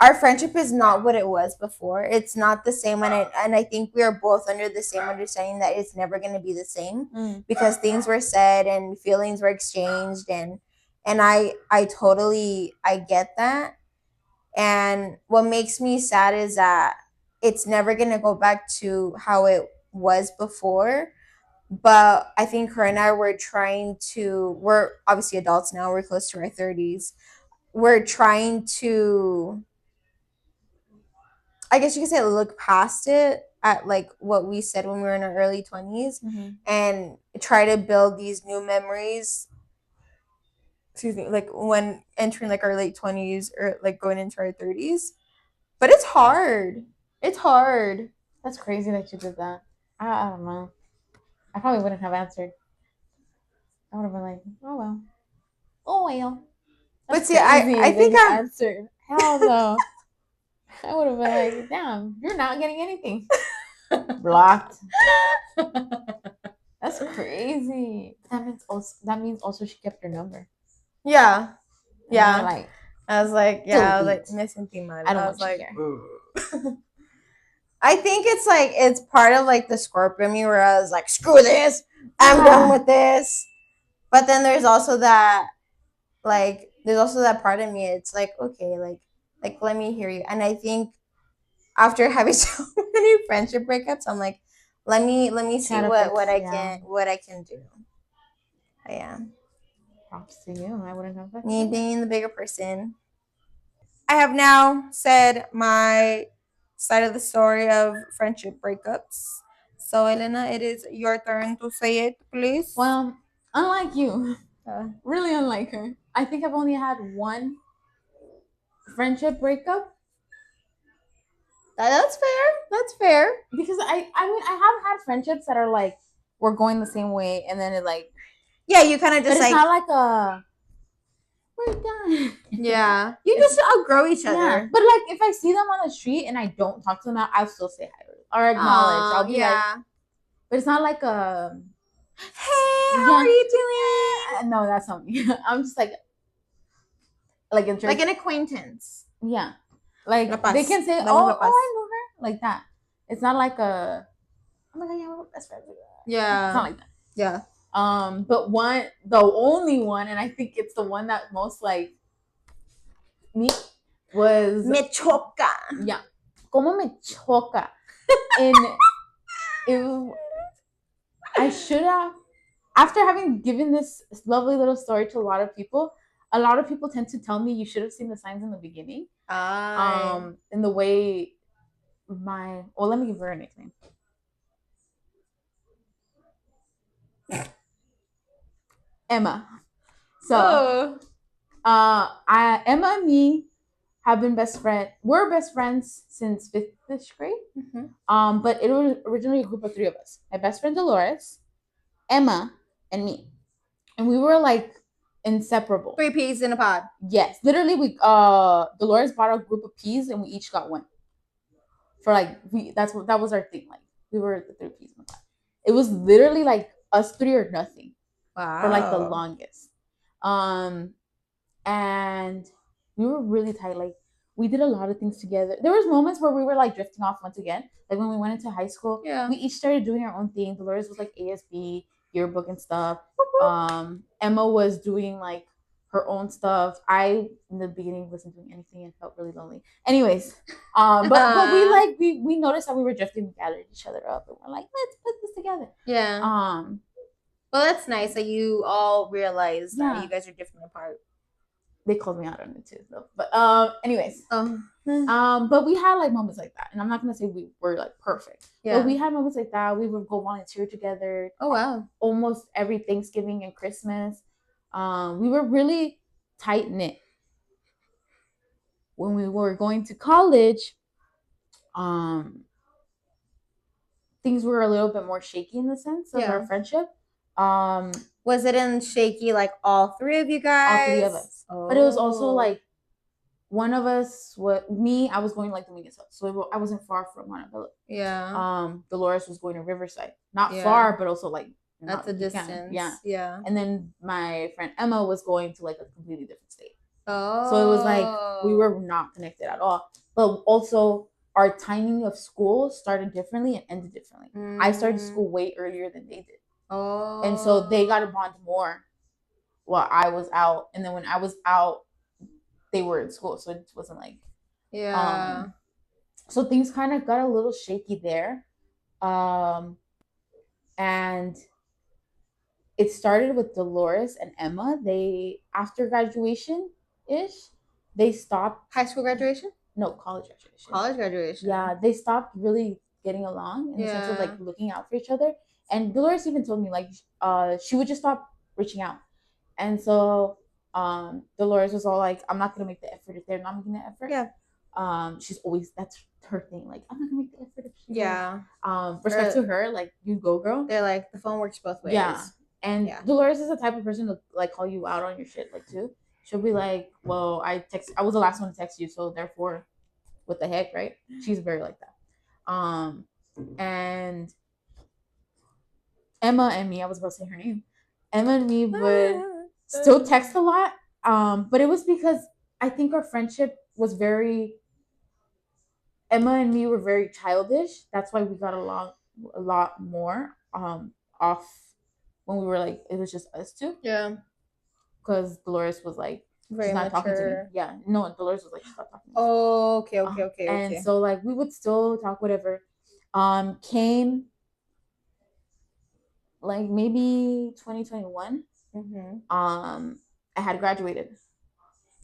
our friendship is not what it was before. It's not the same, and I think we are both under the same understanding that it's never going to be the same because things were said and feelings were exchanged, and I totally I get that. And what makes me sad is that it's never going to go back to how it was before. But I think her and I were we're obviously adults now, we're close to our 30s. We're trying to, I guess you could say, look past it at like what we said when we were in our early 20s, and try to build these new memories. Excuse me, like when entering like our late 20s or like going into our 30s. But it's hard. It's hard. That's crazy that you did that. I don't know. I probably wouldn't have answered. I would have been like, oh well. Oh well. That's but see, I think I answered. Hell no. I would have been like, damn, you're not getting anything. Blocked. That's crazy. That means also she kept your number. Yeah. And yeah. Like, I was like, yeah, I was like, me sentí mal. I don't was want like, you I think it's like it's part of like the Scorpio me where I was like, screw this, I'm done with this. But then there's also that part of me. It's like, okay, like let me hear you. And I think after having so many friendship breakups, I'm like, let me see what I can do. But yeah. Props to you. I wouldn't have that. Me being the bigger person. I have now said my side of the story of friendship breakups. So Elena, it is your turn to say it, please. Well, unlike you, really unlike her, I think I've only had one friendship breakup. That's fair. That's fair. Because I mean I have had friendships that are like we're going the same way, and then it like you kind of just but it's not like a we're done. Yeah, you just outgrow each other. Yeah. But like if I see them on the street and I don't talk to them, I'll still say hi or acknowledge. I'll be like, but it's not like a hey, how are you doing? No, that's not me. I'm just like in church, like an acquaintance. Yeah, like they can say, oh, I know her, like that. It's not like a oh my god, yeah, we're best friends. Yeah, it's not like that. Yeah. But the only one, and I think it's the one that most like me was me choca. Yeah, como me choca. And I should have, after having given this lovely little story to a lot of people tend to tell me you should have seen the signs in the beginning. In the way let me give her a nickname. Emma. So, Emma and me have been best friend. We're best friends since fifth grade. But it was originally a group of three of us. My best friend Dolores, Emma, and me, and we were like inseparable. Three peas in a pod. Yes, literally. We Dolores bought a group of peas, and we each got one. For like that was our thing. Like we were the three peas in a pod. It was literally like us three or nothing. Wow. For like the longest. And we were really tight. Like we did a lot of things together. There was moments where we were like drifting off once again. Like when we went into high school, we each started doing our own thing. Dolores was like ASB, yearbook and stuff. Emma was doing like her own stuff. I in the beginning wasn't doing anything and felt really lonely. Anyways, but we noticed that we were drifting. We gathered each other up and we're like, let's put this together. Yeah. Well, that's nice that you all realize that you guys are drifting apart. They called me out on it too, though. But anyways, but we had like moments like that, and I'm not gonna say we were like perfect. Yeah. But we had moments like that. We would go volunteer together. Oh wow! Almost every Thanksgiving and Christmas, we were really tight knit. When we were going to college, things were a little bit more shaky in the sense of our friendship. Was it in shaky like all three of you guys? All three of us. Oh. But it was also like one of us, I was going like the Dominguez Hills, so I wasn't far from Montebello. Yeah. Dolores was going to Riverside, not far, but also like that's a distance. Yeah. And then my friend Emma was going to like a completely different state. Oh. So it was like we were not connected at all. But also our timing of school started differently and ended differently. I started school way earlier than they did. Oh. And so they got to bond more while I was out. And then when I was out, they were in school. So it wasn't like... Yeah. So things kind of got a little shaky there. And it started with Dolores and Emma. They, after graduation-ish, they stopped... High school graduation? No, college graduation. College graduation. Yeah, they stopped really getting along in the sense of like looking out for each other. And Dolores even told me like she would just stop reaching out. And so Dolores was all like, I'm not gonna make the effort if they're not making the effort. Yeah. She's always, that's her thing. Like, I'm not gonna make the effort if she's respect to her, like, you go, girl. They're like, the phone works both ways. Yeah. And Dolores is the type of person to like call you out on your shit, like too. She'll be like, well, I was the last one to text you, so therefore, what the heck, right? She's very like that. And Emma and me, I was about to say her name. Emma and me would still text a lot. But it was because I think our friendship was very... Emma and me were very childish. That's why we got along a lot more off when we were like, it was just us two. Yeah. Because Dolores was like, very she's not mature. Talking to me. Yeah. No, Dolores was like, stop talking to me. Oh, okay. And so like we would still talk, whatever. Came like maybe 2021. I had graduated.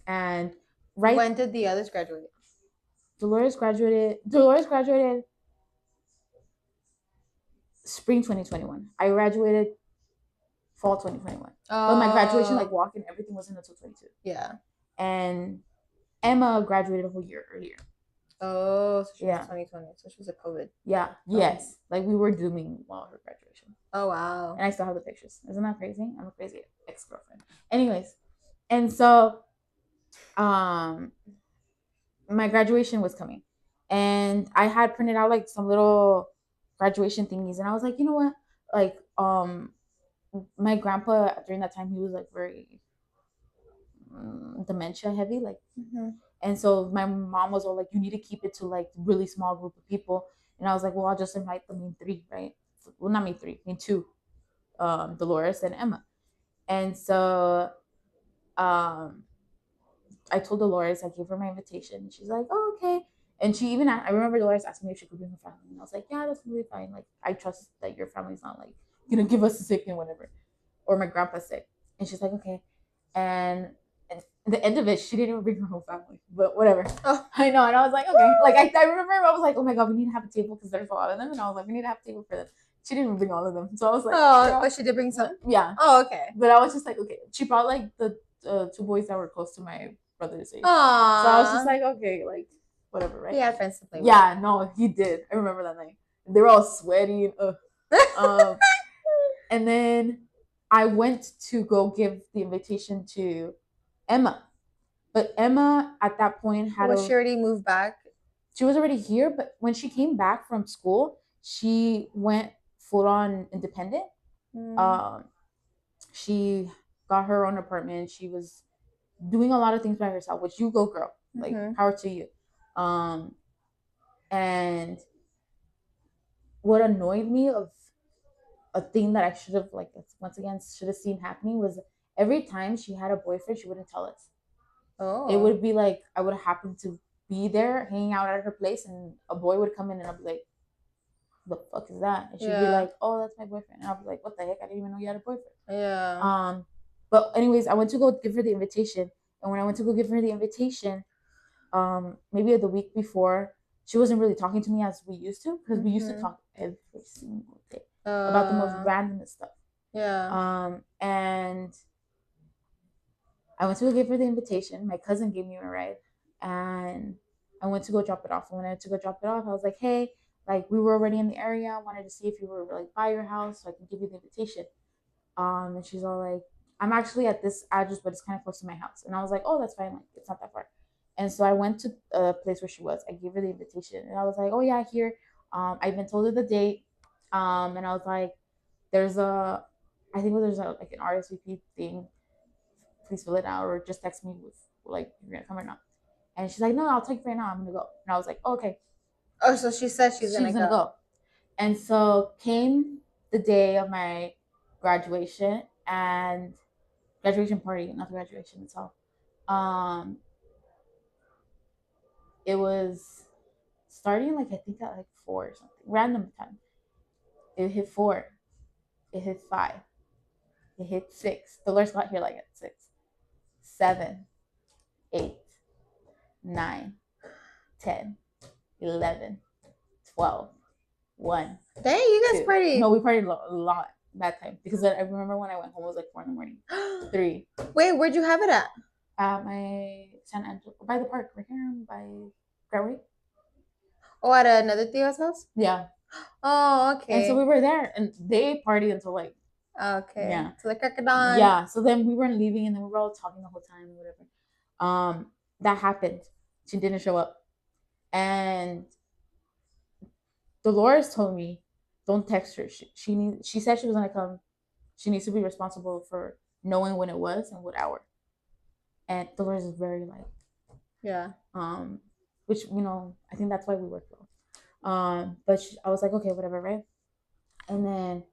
And when did the others graduate? Dolores graduated spring 2021. I graduated fall 2021. But my graduation, like walk and everything, wasn't until 22. Yeah. And Emma graduated a whole year earlier. Oh, so she was 2020. So she was a COVID. Yeah. Yes. Like we were dooming while her graduation. Oh wow. And I still have the pictures. Isn't that crazy? I'm a crazy ex-girlfriend. Anyways, and so my graduation was coming. And I had printed out like some little graduation thingies, and I was like, you know what? Like, my grandpa during that time, he was like very dementia heavy, like, and so my mom was all like, you need to keep it to like really small group of people. And I was like, well, I'll just invite the main three, right? Well, not main three, main two, Dolores and Emma. And so I told Dolores, I gave her my invitation. She's like, oh, okay. And she even, I remember Dolores asked me if she could bring her family. And I was like, yeah, that's really fine. Like, I trust that your family's not like, give us a sick and whatever. Or my grandpa's sick. And she's like, okay. And at the end of it, she didn't even bring her whole family. But whatever. Oh. I know. And I was like, okay. Like, I remember I was like, oh my God, we need to have a table because there's a lot of them. And I was like, we need to have a table for them. She didn't even bring all of them, so I was like, Oh, girl. but she did bring some. Yeah. Oh, okay. But I was just like, okay. She brought like the two boys that were close to my brother's age. Aww. So I was just like, okay, like whatever, right? He had friends to play with. Yeah, no, he did. I remember that night. They were all sweaty and and then I went to go give the invitation to Emma. But Emma at that point had Was she already moved back? She was already here, but when she came back from school, she went full on independent. Um, she got her own apartment. She was doing a lot of things by herself, which you go girl. Like power to you. And what annoyed me of a thing that I should have like once again should have seen happening was every time she had a boyfriend, she wouldn't tell us. Oh. It would be like I would have happened to be there hanging out at her place, and a boy would come in, and I'd be like, "The fuck is that?" And she'd be like, "Oh, that's my boyfriend." And I'd be like, "What the heck? I didn't even know you had a boyfriend." Yeah. But anyways, I went to go give her the invitation, and when I went to go give her the invitation, maybe the week before, she wasn't really talking to me as we used to because we used to talk every single day about the most randomest stuff. Yeah. And I went to go give her the invitation. My cousin gave me a ride, and I went to go drop it off. And when I went to go drop it off, I was like, "Hey, like we were already in the area. I wanted to see if you were like by your house so I can give you the invitation." And she's all like, "I'm actually at this address, but it's kind of close to my house." And I was like, "Oh, that's fine. Like it's not that far." And so I went to a place where she was. I gave her the invitation, and I was like, "Oh yeah, here." I even told her the date, and I was like, "There's a, I think there's a, like an RSVP thing. Please fill it out or just text me with like you're gonna come or not." And she's like, "No, I'll take you right now. I'm gonna go." And I was like, oh, "Okay." Oh, so she said she's gonna go. And so came the day of my graduation and graduation party, not the graduation itself. Um, it was starting like I think at like 4 or something, random time. It hit 4, it hit 5, it hit 6. The Lord's got here like at 6, 7, 8, 9, 10, 11, 12, 1. Dang, you guys 2. partied. No, we partied a lot that time because I remember when I went home it was like 4 in the morning. 3. Wait, where'd you have it at? At my San Angelo, by the park, right here by Greenway. Oh, at another Theo's house? Yeah. Oh, okay. And so we were there, and they partied until like. Okay. Yeah. So the crack of dawn. Yeah. So then we weren't leaving, and then we were all talking the whole time or whatever. That happened. She didn't show up, and Dolores told me, "Don't text her. She said she was gonna come. She needs to be responsible for knowing when it was and what hour." And Dolores is very like, yeah. Which I think that's why we work well. But I was like, okay, whatever, right? And then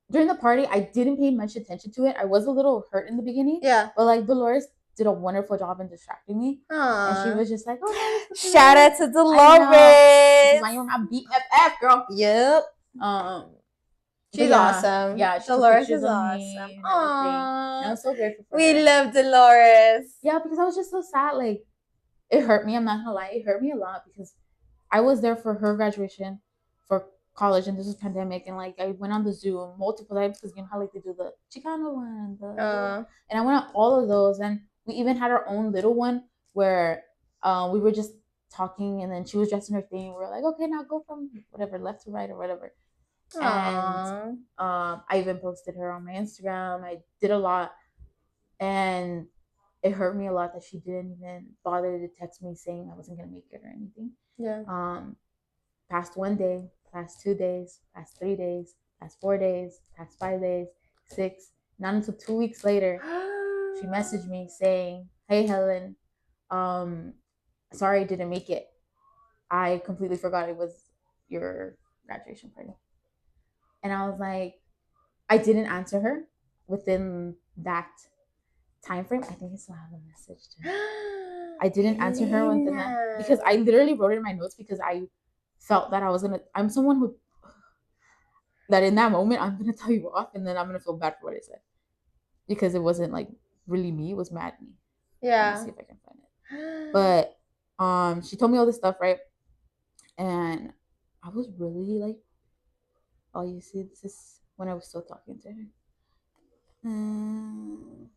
during the party, I didn't pay much attention to it. I was a little hurt in the beginning. Yeah. But like Dolores did a wonderful job in distracting me. Aww. And she was just like, oh, shout out to Dolores. This is why you're my BFF, girl. Yep. She's awesome. Yeah, Dolores is awesome. Aww. And I'm so grateful for her. We love Dolores. Yeah, because I was just so sad. Like, it hurt me. I'm not gonna lie. It hurt me a lot because I was there for her graduation for college, and this was pandemic, and like I went on the Zoom multiple times because you know how like they do the Chicano one, and I went on all of those, and we even had our own little one where we were just talking, and then she was dressing her thing. We were like, okay, now go from whatever left to right or whatever. Aww. And I even posted her on my Instagram. I did a lot, and it hurt me a lot that she didn't even bother to text me saying I wasn't gonna make it or anything. Yeah. Past 1 day, past 2 days, past 3 days, past 4 days, past 5 days, 6. Not until 2 weeks later, she messaged me saying, "Hey Helen, sorry I didn't make it. I completely forgot it was your graduation party." And I was like, I didn't answer her within that time frame. I think I still have a message to her. I didn't answer her within that because I literally wrote it in my notes because I felt that I'm someone who that in that moment I'm gonna tell you off and then I'm gonna feel bad for what I said because it wasn't like really me, it was mad me. Yeah. Let me see if I can find it. But she told me all this stuff, right? And I was really like Oh, you see, this is when I was still talking to her. Mm,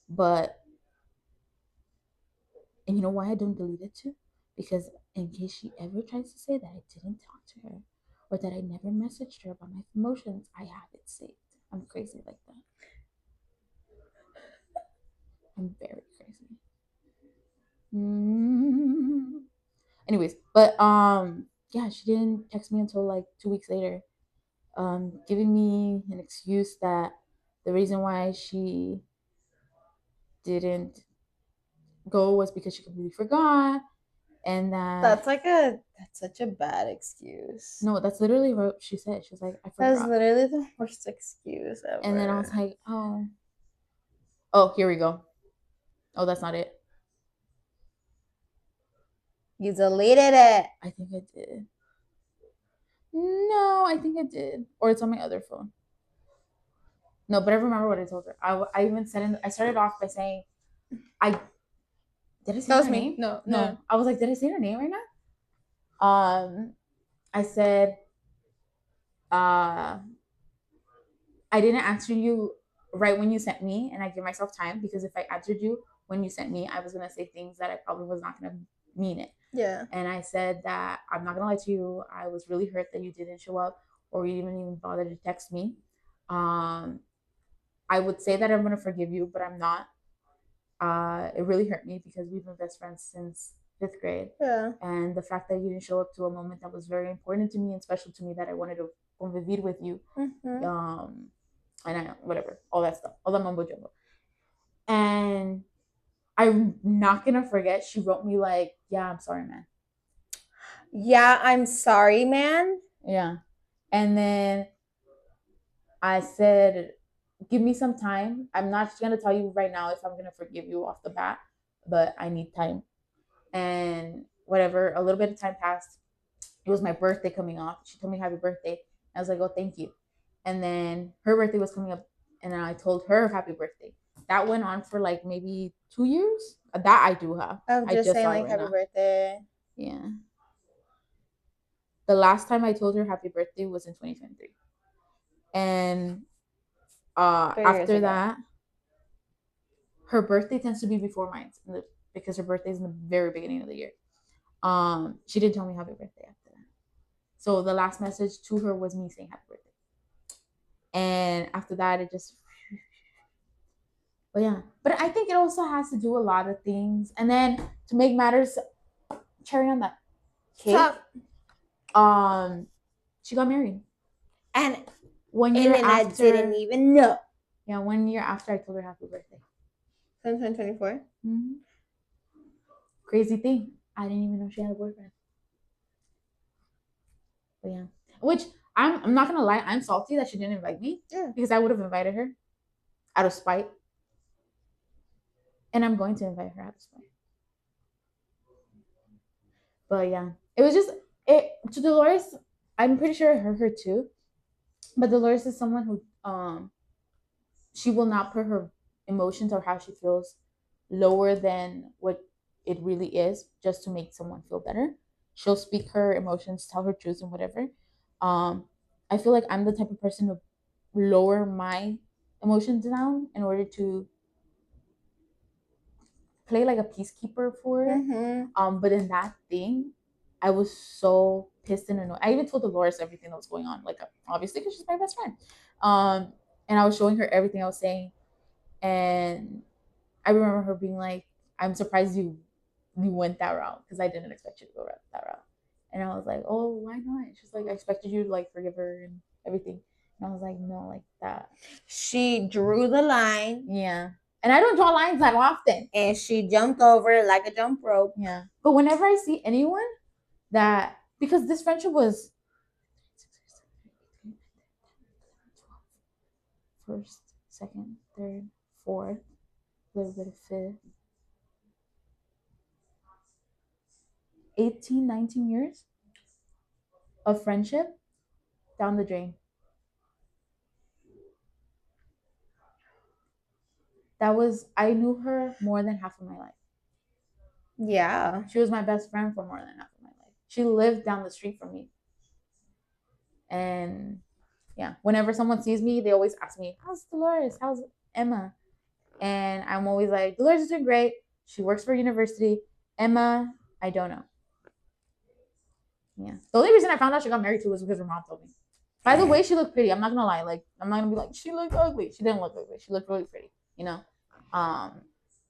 but and you know why I don't delete it too? Because in case she ever tries to say that I didn't talk to her or that I never messaged her about my emotions, I have it saved. I'm crazy like that. I'm very crazy. Mm. Anyways, but yeah, she didn't text me until like 2 weeks later, giving me an excuse that the reason why she didn't go was because she completely forgot, and that that's such a bad excuse. no, that's literally what she said. She was like, I That's forgot. literally the worst excuse And then I was ever. like, oh, here we go. Oh, that's not it. You deleted it. I think I did. No, I think I did. Or it's on my other phone. No, but I remember what I told her. I even said, I started off by saying, I did I say That was her me. name? No, no. No. I was like, did I say her name right now? I said, uh, I didn't answer you right when you sent me, and I give myself time because if I answered you when you sent me, I was gonna say things that I probably was not gonna mean it. Yeah. And I said that I'm not gonna lie to you, I was really hurt that you didn't show up or you didn't even bother to text me. Um, I would say that I'm gonna forgive you, but I'm not. It really hurt me because we've been best friends since 5th grade. Yeah. And the fact that you didn't show up to a moment that was very important to me and special to me that I wanted to convivir with you. Mm-hmm. And I know, whatever, all that stuff, all that mumbo jumbo. And I'm not gonna forget, she wrote me like, yeah, I'm sorry, man. Yeah, I'm sorry, man. Yeah. And then I said, give me some time. I'm not gonna tell you right now if I'm gonna forgive you off the bat, but I need time. And whatever, a little bit of time passed. It was my birthday coming off. She told me happy birthday. I was like, oh, thank you. And then her birthday was coming up, and then I told her happy birthday. That went on for like maybe 2 years. That I do have. Of I just just saying saw it like right happy now. birthday. Yeah. The last time I told her happy birthday was in 2023. And 3 years after ago. that, her birthday tends to be before mine because her birthday is in the very beginning of the year. She didn't tell me happy birthday after that. So the last message to her was me saying happy birthday. And after that, it just, but yeah. But I think it also has to do a lot of things. And then to make matters, cherry on that cake, Stop. she got married. And 1 year and I didn't after, even know. yeah, 1 year after I told her happy birthday. 2024. Mm-hmm. Crazy thing. I didn't even know she had a boyfriend. But yeah. Which I'm not gonna lie, I'm salty that she didn't invite me. Yeah. Because I would have invited her out of spite. And I'm going to invite her out of spite. But yeah. It was just it to Dolores, I'm pretty sure it hurt her too. But Dolores is someone who she will not put her emotions or how she feels lower than what it really is just to make someone feel better. She'll speak her emotions, tell her truths and whatever. Um, I feel like I'm the type of person to lower my emotions down in order to play like a peacekeeper for it. Mm-hmm. But in that thing, I was so pissed and annoyed. I even told Dolores everything that was going on, like obviously because she's my best friend. And I was showing her everything I was saying, and I remember her being like, "I'm surprised you went that route because I didn't expect you to go that route." And I was like, "Oh, why not?" She's like, "I expected you to like forgive her and everything." And I was like, "No, like that." She drew the line. Yeah. And I don't draw lines that often. And she jumped over it like a jump rope. Yeah. But whenever I see anyone that, because this friendship was first, second, third, fourth, a little bit of fifth, 18, 19 years of friendship down the drain. I knew her more than half of my life. Yeah. She was my best friend for more than half of my life. She lived down the street from me. And yeah, whenever someone sees me, they always ask me, "How's Dolores? How's Emma?" And I'm always like, "Dolores is doing great. She works for university. Emma, I don't know." Yeah. The only reason I found out she got married to was because her mom told me. By the way, she looked pretty. I'm not gonna lie. Like, I'm not gonna be like she looked ugly. She didn't look ugly. She looked really pretty. You know. Um,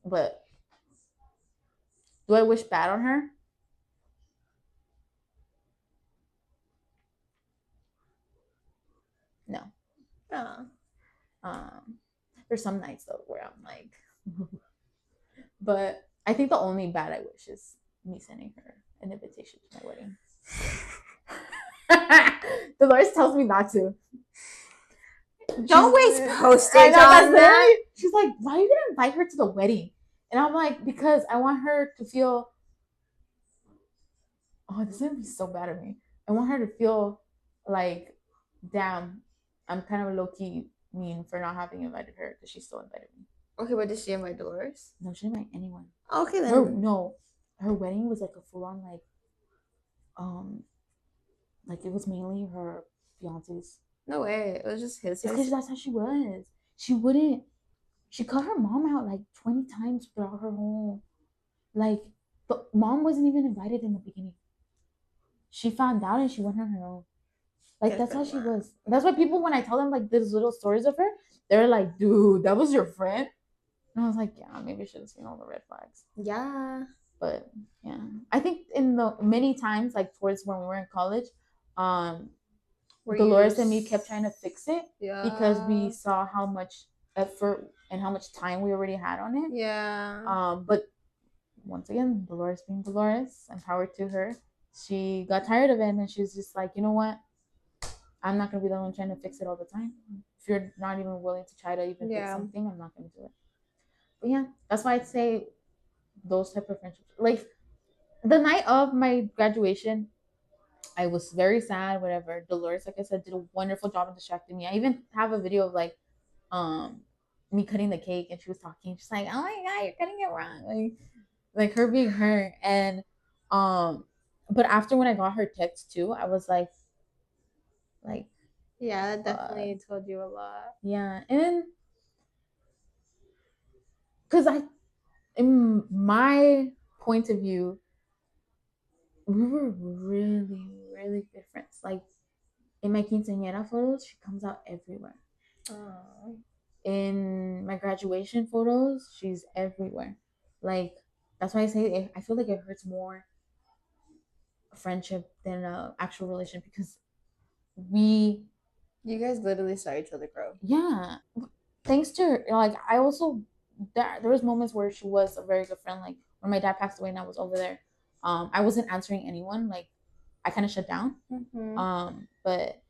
but do I wish bad on her? No. Oh. There's some nights though where I'm like, but I think the only bad I wish is me sending her an invitation to my wedding. Dolores tells me not to. Don't waste I postage know that's on that. literally. She's like, "Why are you gonna invite her to the wedding?" And I'm like, "Because I want her to feel." Oh, this is gonna be so bad of me. I want her to feel like, damn, I'm kind of low key mean for not having invited her because she still invited me. Okay, but did she invite Dolores? No, she didn't invite anyone. Okay then. Her wedding was like a full on um like it was mainly her fiance's. No way. It was just his. It's because that's how she was. She wouldn't. She cut her mom out like 20 times throughout her whole. Like the mom wasn't even invited in the beginning. She found out and she went on her own. Like that's how she was. That's why people, when I tell them like these little stories of her, they're like, "Dude, that was your friend." And I was like, "Yeah, maybe I should have seen all the red flags." Yeah. But yeah, I think in the many times like towards when we were in college, um, Were Dolores and me kept trying to fix it because we Yeah. saw how much effort and how much time we already had on it. Yeah. But once again, Dolores being Dolores, and power to her, she got tired of it and she was just like, you know what? I'm not gonna be the one trying to fix it all the time. If you're not even willing to try to even fix something, I'm not gonna do it. But yeah, that's why I'd say those type of friendships. Like the night of my graduation, I was very sad, whatever. Dolores, like I said, did a wonderful job of distracting me. I even have a video of um me cutting the cake and she was talking. She's like, "Oh my god, you're cutting it wrong." Like her being her. And but after when I got her text too, I was like Yeah, that definitely told you a lot. yeah. And because in my point of view, we were really, really good friends. Like in my quinceañera photos, she comes out everywhere. Oh. In my graduation photos, she's everywhere. Like that's why I say I feel like it hurts more a friendship than a actual relationship because we You guys literally saw each other grow. yeah, thanks to her, like I also there was moments where she was a very good friend. Like when my dad passed away and I was over there, I wasn't answering anyone. Like I kind of shut down. But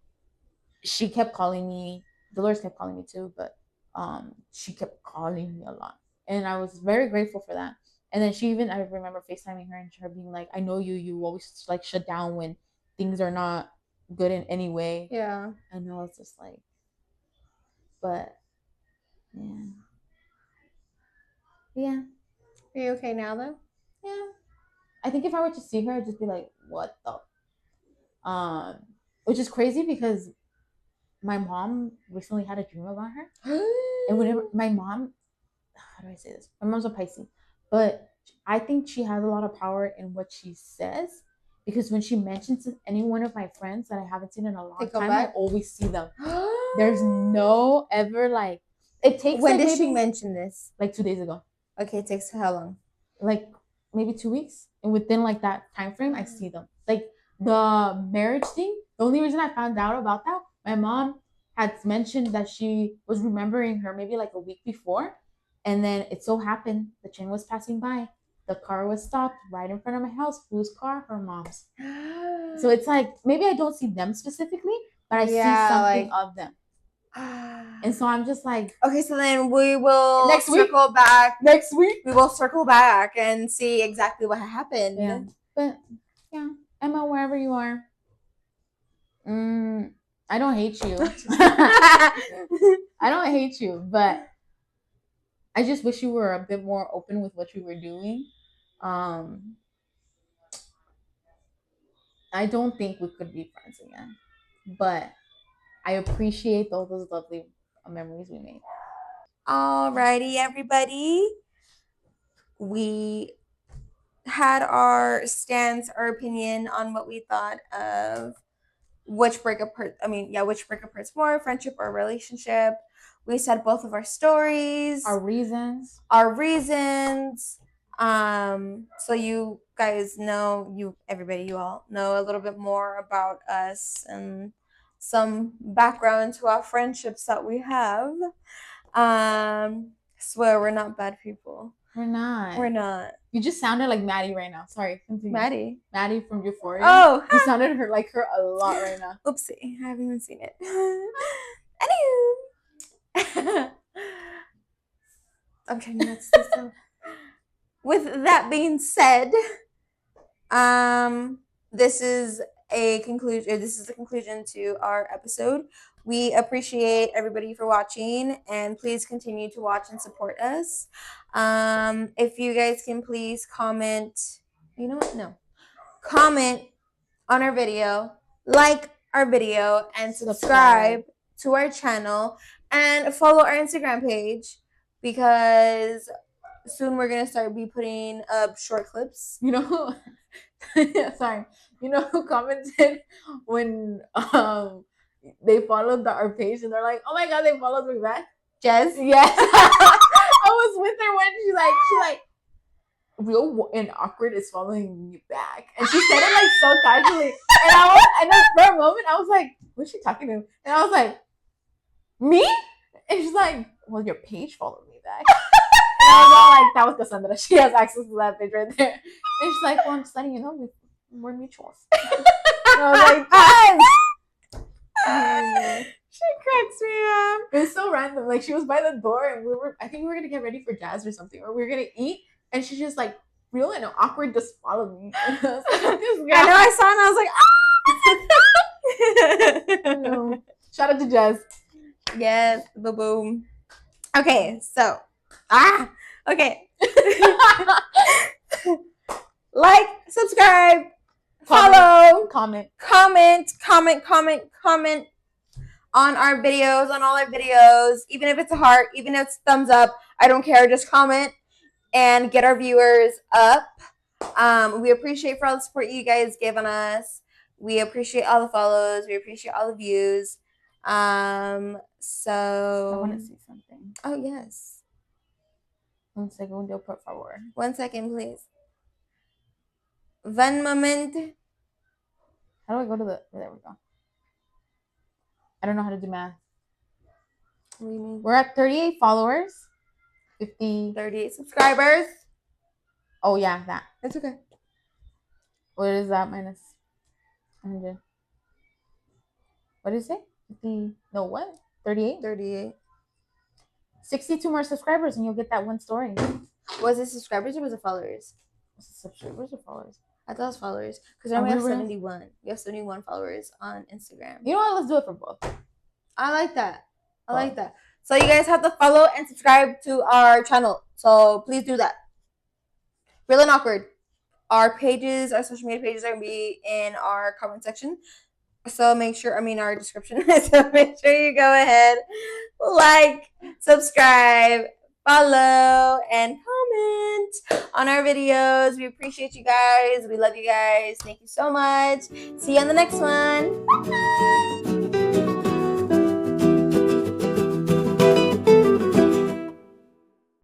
she kept calling me. Dolores kept calling me too, but she kept calling me a lot, and I was very grateful for that. And then she even I remember FaceTiming her and her being like, "I know you. You always like shut down when things are not good in any way." Yeah. And I was just like, but yeah, yeah. Are you okay now though? Yeah. I think if I were to see her, I'd just be like, what the? Which is crazy because my mom recently had a dream about her. And whenever my mom, how do I say this? My mom's a Pisces, but I think she has a lot of power in what she says because when she mentions any one of my friends that I haven't seen in a long time, I always see them. There's no ever like, it takes when like did she mention this? Like 2 days ago. Okay, it takes how long? Like maybe 2 weeks, and within like that time frame, I see them. Like the marriage thing. The only reason I found out about that, my mom had mentioned that she was remembering her maybe like a week before, and then it so happened the train was passing by. The car was stopped right in front of my house. Whose car? Her mom's. So it's like maybe I don't see them specifically, but I see something of them. And so I'm just like, okay, so then we will next week circle back. Next week we will circle back and see exactly what happened. Yeah, but yeah, Emma, wherever you are, I don't hate you. I don't hate you, but I just wish you were a bit more open with what you were doing. I don't think we could be friends again. but I appreciate all those lovely memories we made. Alrighty, everybody. We had our stance, our opinion on what we thought of which breakup hurt. Which breakup hurts more, friendship or relationship. We said both of our stories, Our reasons. So you guys know, everybody, you all know a little bit more about us and some background to our friendships that we have. Swear we're not bad people. We're not. You just sounded like Maddie right now. Sorry, continue. Maddie from Euphoria. Oh, you sounded like her a lot right now. Oopsie, I haven't even seen it. Anywho, I'm trying not to say so. With that being said, this is a conclusion. This is the conclusion to our episode. We appreciate everybody for watching, and please continue to watch and support us. If you guys can please comment, you know what? No, comment on our video, like our video, and subscribe to our channel, and follow our Instagram page, because soon we're gonna start putting up short clips. You know, sorry. You know who commented when they followed our page and they're like, "Oh my god, they followed me back." Jess? Yes. I was with her when she like real and awkward is following me back, and she said it like so casually, and for a moment I was like, "What's she talking to?" And I was like, "Me?" And she's like, "Well, your page followed me back." And I was all like, "That was Cassandra. She has access to that page right there." And she's like, "Well, I'm just letting you know we're mutuals." And I was like, "Yes." She cracks me up. It was so random. Like, she was by the door, and I think we were gonna get ready for jazz or something, or we were gonna eat, and she just like real and awkward just followed me. I was like, I know, I saw it and I was like, ah! No. Shout out to Jazz. Yes, boom. Okay, so okay. Like, subscribe, follow, comment on our videos, on all our videos. Even if it's a heart, even if it's thumbs up, I don't care. Just comment and get our viewers up. We appreciate for all the support you guys give on us. We appreciate all the follows. We appreciate all the views. So I want to say something. Oh yes. Un segundo, por favor. 1 second, please. One moment. How do I go to there we go. I don't know how to do math. What do you mean? We're at 38 followers. 38 subscribers. Oh yeah, that. It's okay. What is that minus 100? What did it say? 50? No, what? 38? 38. 62 more subscribers and you'll get that one story. Was it subscribers or was it followers? Was it subscribers or followers? I thought it was followers. Because now we have 71. We have 71 followers on Instagram. You know what? Let's do it for both. I like that. So you guys have to follow and subscribe to our channel. So please do that. Real and awkward. Our pages, our social media pages are going to be in our comment section. So make sure, our description. So make sure you go ahead, like, subscribe, follow, and comment on our videos. We appreciate you guys. We love you guys. Thank you so much. See you on the next one. Bye.